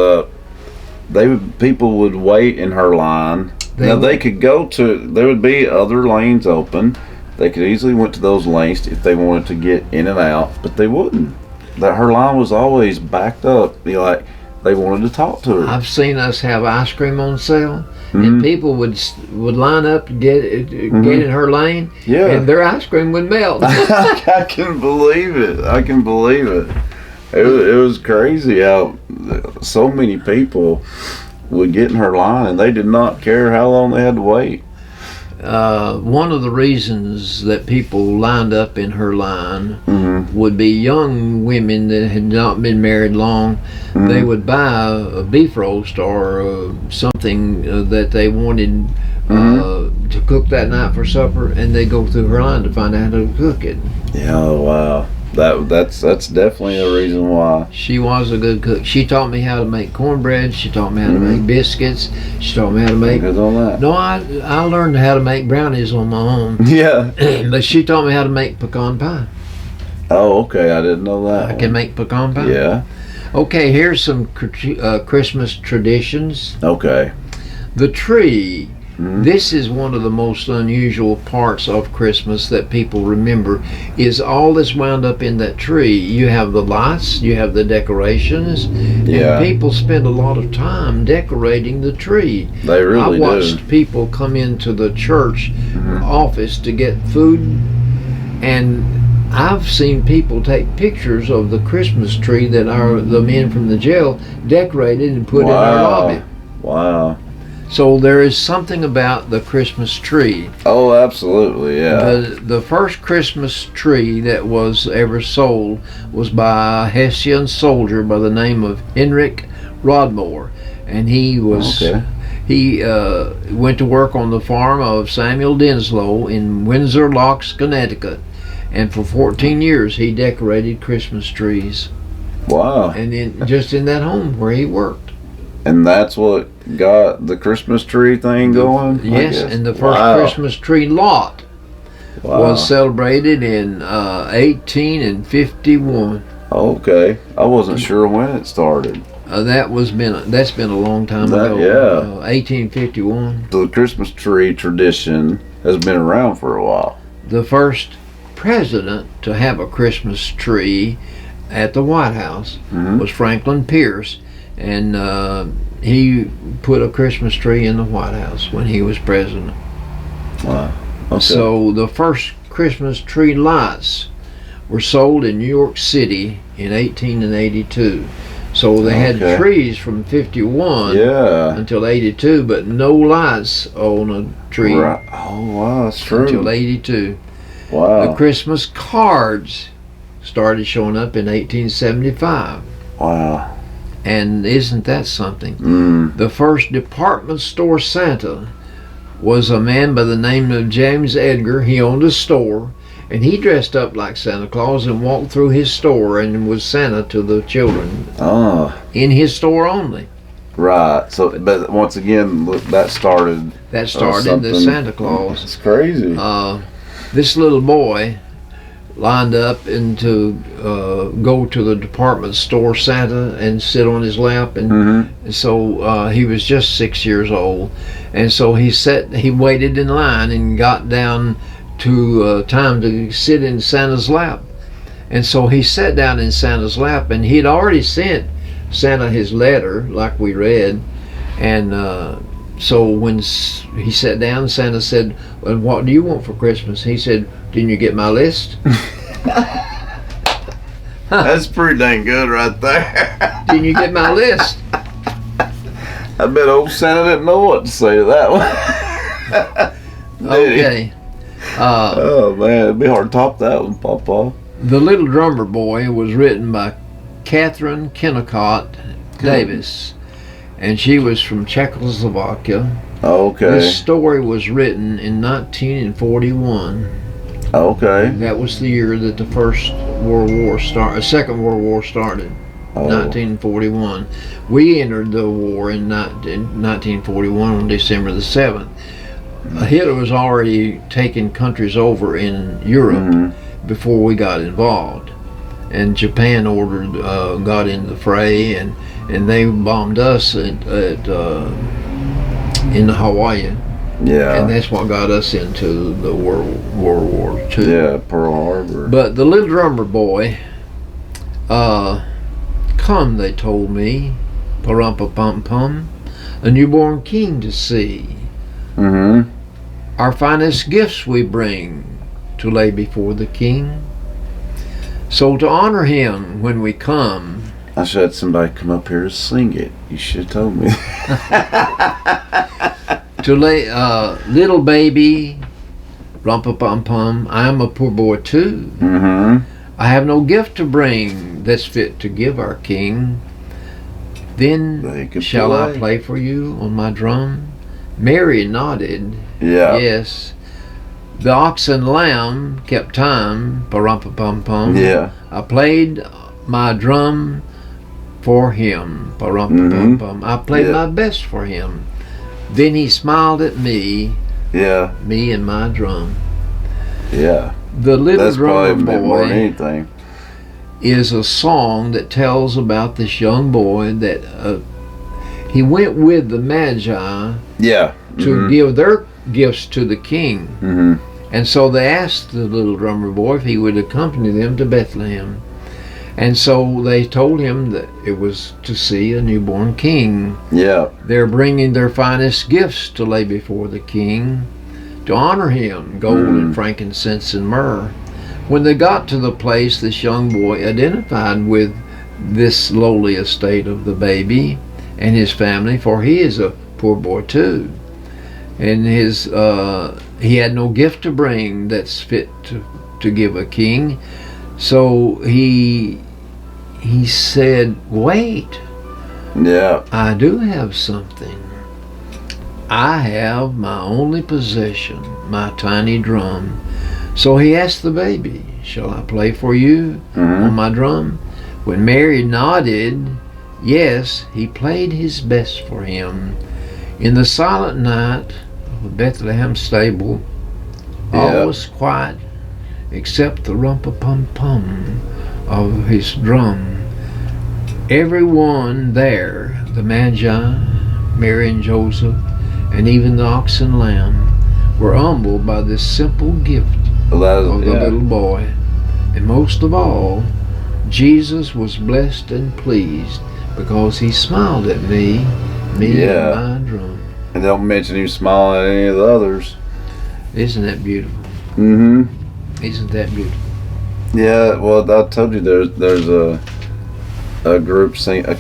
people would wait in her line. They could go to. There would be other lanes open. They could easily went to those lanes if they wanted to get in and out, but they wouldn't. That her line was always backed up. Like they wanted to talk to her. I've seen us have ice cream on sale, and people would line up to get in her lane, and their ice cream would melt. I can believe it. It was crazy how so many people would get in her line, and they did not care how long they had to wait. One of the reasons that people lined up in her line would be young women that had not been married long. They would buy a beef roast or something that they wanted to cook that night for supper, and they go through her line to find out how to cook it. Yeah, wow. That's definitely a reason why. She was a good cook. She taught me how to make cornbread. She taught me how to make biscuits. She taught me how to make. No, I learned how to make brownies on my own. Yeah. But she taught me how to make pecan pie. Oh, okay. I didn't know that. I can make pecan pie. Yeah. Okay, here's some Christmas traditions. Okay. The tree. This is one of the most unusual parts of Christmas that people remember, is all that's wound up in that tree. You have the lights, you have the decorations, and people spend a lot of time decorating the tree. They really do. I watched people come into the church office to get food, and I've seen people take pictures of the Christmas tree that the men from the jail decorated and put in our lobby. Wow. So there is something about the Christmas tree. Oh, absolutely, yeah. The first Christmas tree that was ever sold was by a Hessian soldier by the name of Henrik Rodmore, and he was he went to work on the farm of Samuel Denslow in Windsor Locks, Connecticut, and for 14 years he decorated Christmas trees. Wow! And just in that home where he worked. And that's what got the Christmas tree thing going? Yes, and the first Christmas tree lot was celebrated in 1851. Okay. I wasn't sure when it started. That's been a long time ago. Yeah. 1851. So the Christmas tree tradition has been around for a while. The first president to have a Christmas tree at the White House was Franklin Pierce. And he put a Christmas tree in the White House when he was president. Wow. Okay. So the first Christmas tree lights were sold in New York City in 1882. So they had trees from 51 until 82, but no lights on a tree. Right. Oh, wow, that's true. Until 82. Wow. The Christmas cards started showing up in 1875. Wow. And isn't that something? The first department store Santa was a man by the name of James Edgar. He owned a store, and he dressed up like Santa Claus and walked through his store and was Santa to the children. In his store only. Right. So, but once again, that started the Santa Claus. It's crazy. This little boy lined up and to go to the department store Santa and sit on his lap, and so he was just 6 years old, and so he waited in line and got down to time to sit in Santa's lap, and so he sat down in Santa's lap, and he'd already sent Santa his letter like we read, and so when he sat down, Santa said, "Well, what do you want for Christmas?" He said, "Didn't you get my list?" That's pretty dang good right there. Didn't you get my list? I bet old Santa didn't know what to say to that one. Okay. Oh man, it'd be hard to top that one, Papa. The Little Drummer Boy was written by Catherine Kennicott Davis, and she was from Czechoslovakia. Okay. This story was written in 1941. Okay. That was the year that the Second World War started. 1941. We entered the war in 1941 on December the 7th. Hitler was already taking countries over in Europe before we got involved. and Japan got in the fray, and they bombed us in Hawaii. Yeah. And that's what got us into the World War II. Yeah, Pearl Harbor. But the little drummer boy, come, they told me, pa-rum-pa-pum-pum, a newborn king to see. Mm-hmm. Our finest gifts we bring to lay before the king. So to honor him when we come. I should have somebody come up here to sing it. You should have told me. To lay, little baby, rum-pa-pum-pum, I am a poor boy too. Mm-hmm. I have no gift to bring that's fit to give our king. Then shall I play for you on my drum? Mary nodded. Yeah. Yes. The ox and lamb kept time, pa-rum-pa-pum-pum. Yeah. I played my drum for him, pa-rum-pa-pum-pum. I played my best for him. Then he smiled at me. Yeah. Me and my drum. Yeah. The Little Drummer Boy anything. is a song that tells about this young boy that he went with the Magi to give their gifts to the king. Mm-hmm. And so they asked the little drummer boy if he would accompany them to Bethlehem. And so they told him that it was to see a newborn king. Yeah. They're bringing their finest gifts to lay before the king to honor him, gold and frankincense and myrrh. When they got to the place, this young boy identified with this lowly estate of the baby and his family, for he is a poor boy too. And he had no gift to bring that's fit to give a king. So he said, wait. Yeah. I do have something. I have my only possession, my tiny drum. So he asked the baby, shall I play for you on my drum? When Mary nodded, yes, he played his best for him. In the silent night of the Bethlehem stable, all was quiet except the rum-pa-pum-pum of his drum. Everyone there, the Magi, Mary and Joseph, and even the ox and lamb, were humbled by this simple gift of the little boy. And most of all, Jesus was blessed and pleased because he smiled at me and my drum. And don't mention him smiling at any of the others. Isn't that beautiful? Mm-hmm. Isn't that beautiful? Yeah, well, I told you there's a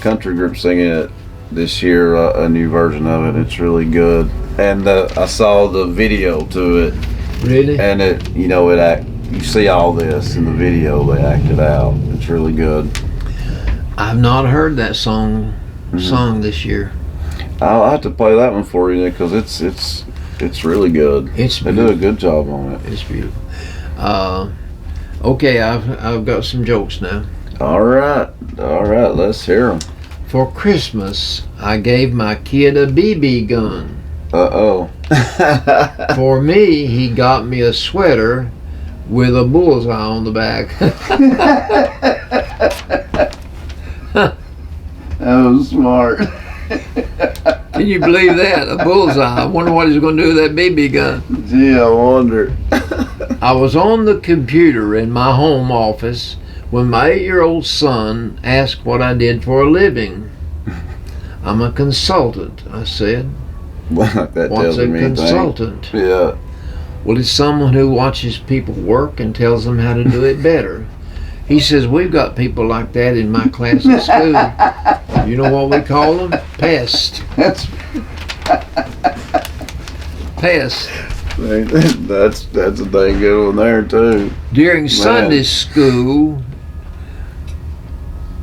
country group singing it this year, a new version of it. It's really good. And I saw the video to it. Really? And you see all this in the video. They act it out. It's really good. I've not heard that song this year. I'll have to play that one for you because it's really good. They do a good job on it. It's beautiful. Okay, I've got some jokes now. All right, let's hear them. For Christmas, I gave my kid a BB gun. Uh-oh. For me, he got me a sweater with a bullseye on the back. That was smart. Can you believe that? A bullseye. I wonder what he's going to do with that BB gun. Gee, I wonder. I was on the computer in my home office when my 8-year-old son asked what I did for a living. I'm a consultant, I said. Well, that What's a consultant? Yeah. Well, it's someone who watches people work and tells them how to do it better. He says, we've got people like that in my class at school. You know what we call them? Pests. That's Pests. That's a dang good one there too. During Sunday school,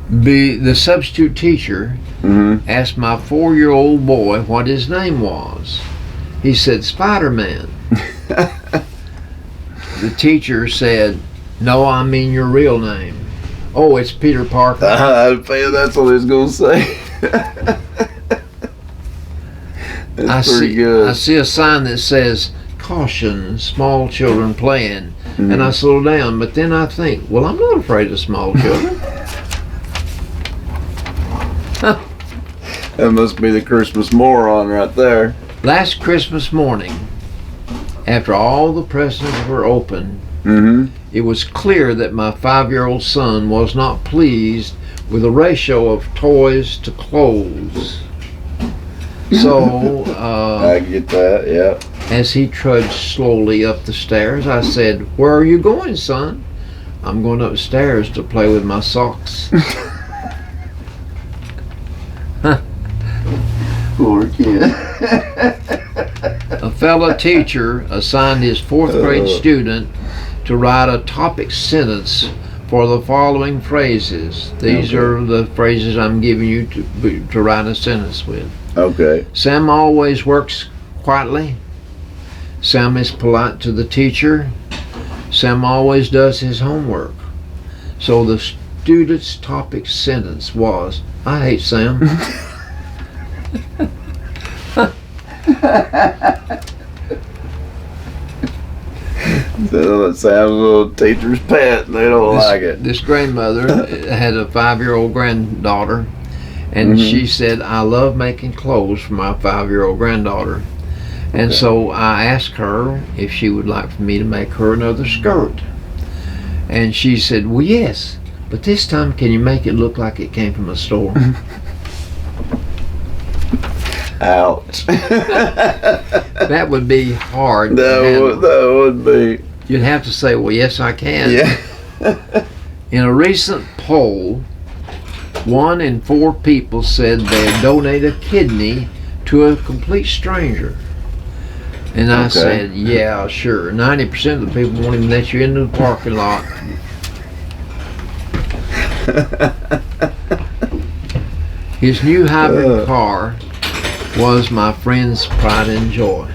the substitute teacher asked my 4-year-old boy what his name was. He said, Spider-Man. The teacher said, no, I mean your real name. Oh, it's Peter Parker. I feel that's what he's going to say. That's pretty good. I see a sign that says, caution small children playing, and I slow down. But then I think, well, I'm not afraid of small children. That must be the Christmas moron right there. Last Christmas morning, after all the presents were opened, it was clear that my 5-year-old son was not pleased with the ratio of toys to clothes. So, I get that, yeah. As he trudged slowly up the stairs, I said, "Where are you going, son?" "I'm going upstairs to play with my socks." Poor kid. A fellow teacher assigned his 4th grade student to write a topic sentence for the following phrases. These are the phrases I'm giving you to write a sentence with. Okay. Sam always works quietly. Sam is polite to the teacher. Sam always does his homework. So the student's topic sentence was, "I hate Sam." So Sam's a little teacher's pet. They don't like it. This grandmother had a 5-year-old granddaughter, and she said, "I love making clothes for my 5-year-old granddaughter." And so I asked her if she would like for me to make her another skirt. And she said, "Well, yes, but this time can you make it look like it came from a store?" Ouch. That would be hard. That would be. You'd have to say, "Well, yes, I can." Yeah. In a recent poll, 1 in 4 people said they'd donate a kidney to a complete stranger. And I said, "Yeah, sure. 90% of the people won't even let you into the parking lot." His new hybrid car was my friend's pride and joy.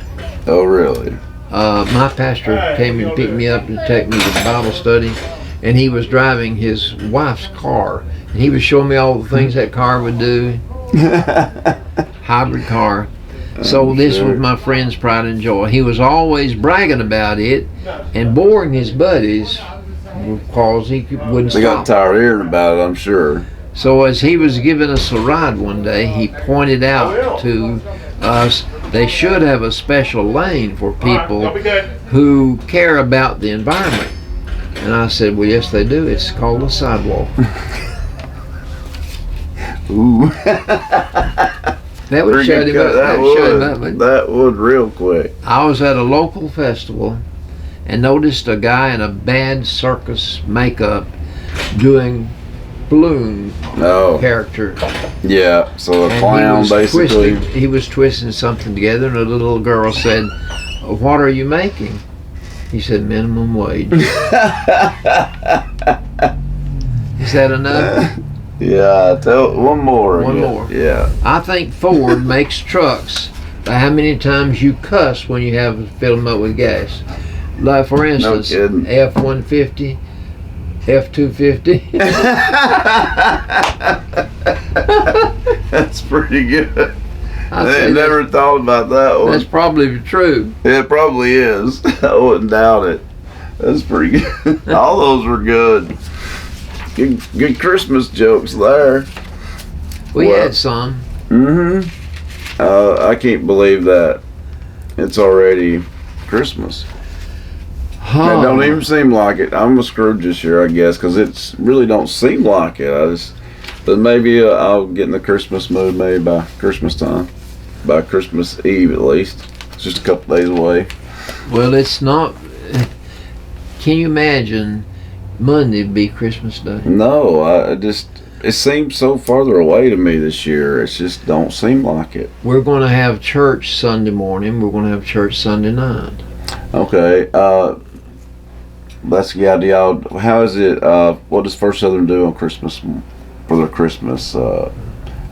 Oh, really? My pastor came and picked me up and took me to Bible study, and he was driving his wife's car, and he was showing me all the things that car would do. Hybrid car. So this was my friend's pride and joy. He was always bragging about it and boring his buddies because he wouldn't stop. They got tired of hearing about it, I'm sure. So as he was giving us a ride one day, he pointed out to us they should have a special lane for people who care about the environment. And I said, "Well, yes, they do. It's called a sidewalk." Ooh. That would shut him up. That would real quick. I was at a local festival and noticed a guy in a bad circus makeup doing balloon character. Yeah, so a clown basically. He was twisting something together, and a little girl said, "What are you making?" He said, "Minimum wage." Is that enough? Yeah, one more. One more. Yeah. I think Ford makes trucks by how many times you cuss when you have fill them up with gas. Like, for instance, F-150, F-250. That's pretty good. I never thought about that one. That's probably true. It probably is. I wouldn't doubt it. That's pretty good. All those were good. Good Christmas jokes there. We had some. I can't believe that it's already Christmas. It don't even seem like it. I'm a Scrooge this year, I guess, because it really don't seem like it. But maybe I'll get in the Christmas mood maybe by Christmas time, by Christmas Eve at least. It's just a couple days away. Well, it's not. Can you imagine Monday be Christmas Day? No, it seems so farther away to me this year. It just don't seem like it. We're going to have church Sunday morning. We're going to have church Sunday night. Okay. That's the idea. How is it? What does First Southern do on Christmas for their Christmas? I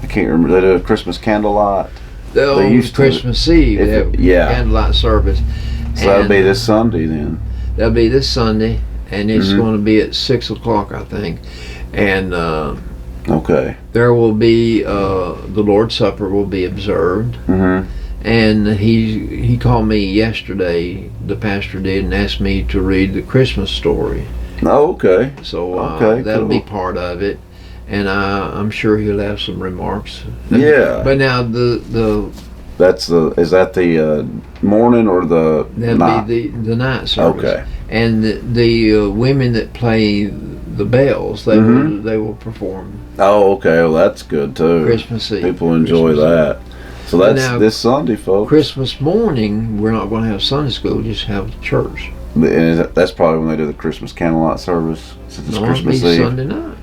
can't remember. They do a Christmas candlelight. They used Christmas Eve. They have candlelight service. So that'll be this Sunday then. That'll be this Sunday, and it's going to be at 6 o'clock, I think. And okay. There will be the Lord's Supper will be observed, And he called me yesterday, the pastor did, and asked me to read the Christmas story. Oh, okay. So that'll be part of it, and I'm sure he'll have some remarks. Yeah. But now is that the morning or the that'll night? be the night service. Okay. And the women that play the bells, they will perform. Oh, okay. Well, that's good too. Christmas Eve. People enjoy that. So that's now, this Sunday, folks. Christmas morning, we're not going to have Sunday school, just have church. And that's probably when they do the Christmas candlelight service, since it's Christmas Eve. Sunday night.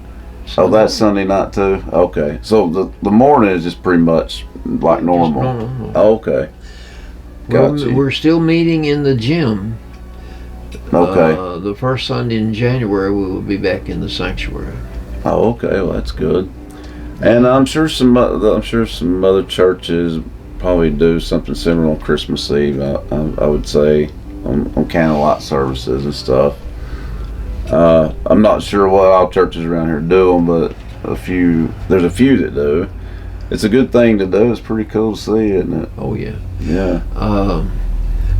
That's Sunday night too? Okay. So the morning is just pretty much like normal. Normal. Okay. Gotcha. We're still meeting in the gym. Okay. The first Sunday in January, we will be back in the sanctuary. Oh, okay. Well, that's good. And I'm sure some other churches probably do something similar on Christmas Eve. I would say on candlelight services and stuff. I'm not sure what all churches around here do them, but there's a few that do. It's a good thing to do. It's pretty cool to see, isn't it? Oh yeah. Yeah.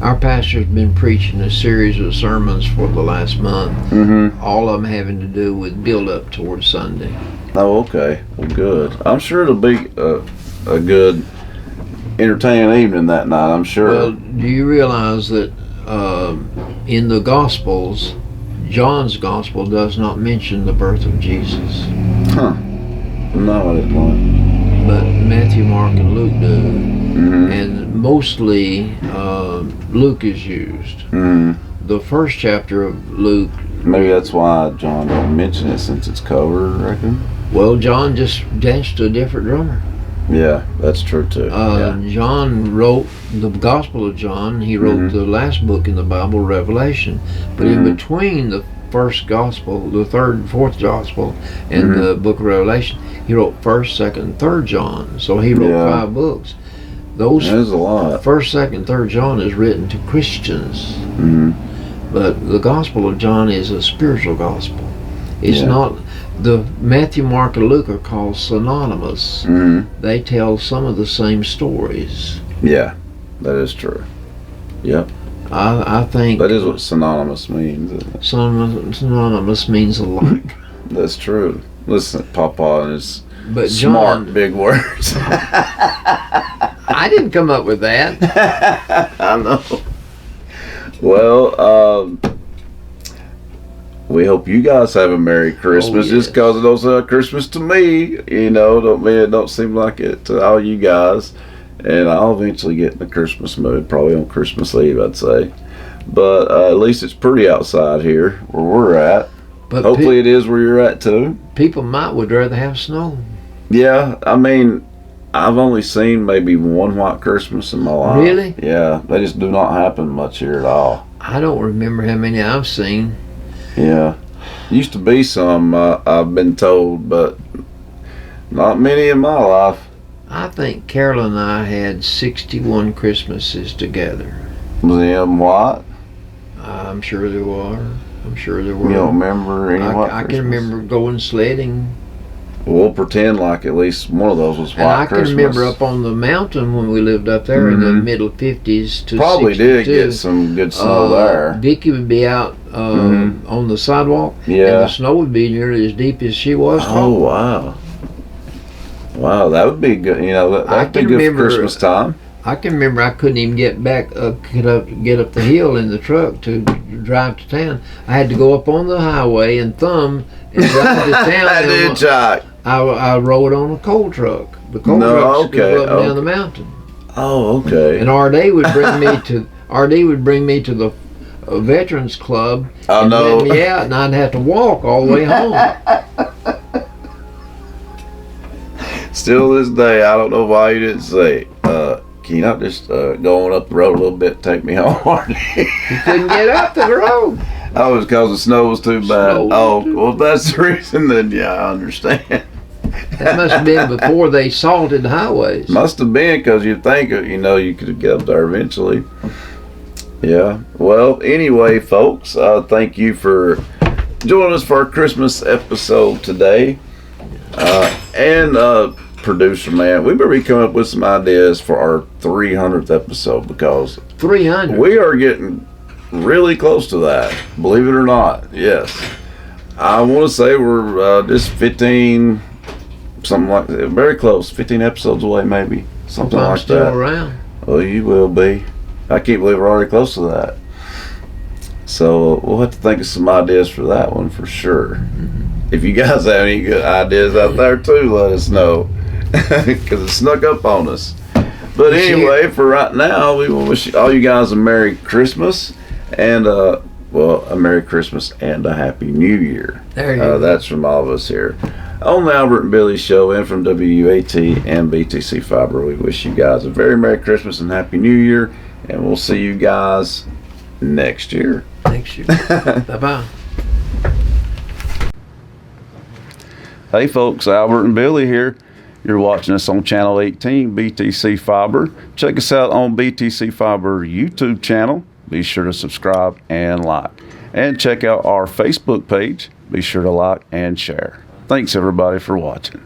Our pastor's been preaching a series of sermons for the last month. Mm-hmm. All of them having to do with build up towards Sunday. Oh, okay. Well, good. I'm sure it'll be a good, entertaining evening that night. I'm sure. Well, do you realize that in the Gospels, John's Gospel does not mention the birth of Jesus? Huh. No, I didn't know. But Matthew, Mark, and Luke do. Mm-hmm. And mostly Luke is used. Mm-hmm. The first chapter of Luke. Maybe that's why John don't mention it, since it's covered, I reckon. Well, John just danced to a different drummer. Yeah, that's true too. John wrote the Gospel of John. He wrote the last book in the Bible, Revelation. But in between the first Gospel, the third and fourth Gospel, and the book of Revelation, he wrote 1st, 2nd, and 3rd John. So he wrote 5 books. Those There's a lot. 1st, 2nd, 3rd John is written to Christians. But the Gospel of John is a spiritual gospel. It's not. The Matthew, Mark, and Luke are called synonymous. They tell some of the same stories. Yeah, that is true. Yep. I think that is what synonymous means, isn't it? Synonymous means alike. That's true. Listen, Papa and his smart big words. I didn't come up with that. I know. Well, we hope you guys have a Merry Christmas. Just because it don't sound like Christmas to me, don't mean it don't seem like it to all you guys. And I'll eventually get in the Christmas mood, probably on Christmas Eve, I'd say. But at least it's pretty outside here where we're at. But hopefully it is where you're at too. People would rather have snow. Yeah, I mean, I've only seen maybe one white Christmas in my life. Really? Yeah, they just do not happen much here at all. I don't remember how many I've seen. Yeah, used to be some, I've been told, but not many in my life. I think Carol and I had 61 Christmases together. Was any of them white? I'm sure there were. You don't remember any white I can remember going sledding. We'll pretend like at least one of those was white Christmas. And I can remember up on the mountain when we lived up there in the middle 50s to probably 62. Did get some good snow there. Vicky would be out on the sidewalk, and the snow would be nearly as deep as she was tall. Oh, wow. Wow, that would be good. That'd be good for Christmas time. I can remember I couldn't even get get up the hill in the truck to drive to town. I had to go up on the highway and thumb and drive to town. I did, Jack. I rode on a coal truck. The coal trucks go up and down the mountain. Oh, okay. And RD would bring me to the Veterans Club and let me out, and I'd have to walk all the way home. Still this day, I don't know why you didn't say, can you not just go on up the road a little bit and take me home? You couldn't get up the road. Oh, it was because the snow was too bad. Well, if that's the reason, then yeah, I understand. That must have been before they salted the highways. Must have been, because you'd think, you could get up there eventually. Yeah. Well, anyway, folks, thank you for joining us for our Christmas episode today. And producer man, we better be coming up with some ideas for our 300th episode, because 300. we are getting really close to that. Believe it or not, yes. I want to say we're just 15, something like that, very close, 15 episodes away, maybe something I'm like still that. Around. Well, you will be. I can't believe we're already close to that. So we'll have to think of some ideas for that one for sure. If you guys have any good ideas out there too, let us know, because it snuck up on us. But anyway, for right now, we will wish all you guys a Merry Christmas and a Merry Christmas and a Happy New Year. There you go. That's from all of us here on the Albert and Billy Show, and from WAT and BTC Fiber. We wish you guys a very Merry Christmas and Happy New Year, and we'll see you guys next year. Next year. Bye-bye. Hey folks, Albert and Billy here. You're watching us on Channel 18, BTC Fiber. Check us out on BTC Fiber YouTube channel. Be sure to subscribe and like. And check out our Facebook page. Be sure to like and share. Thanks everybody for watching.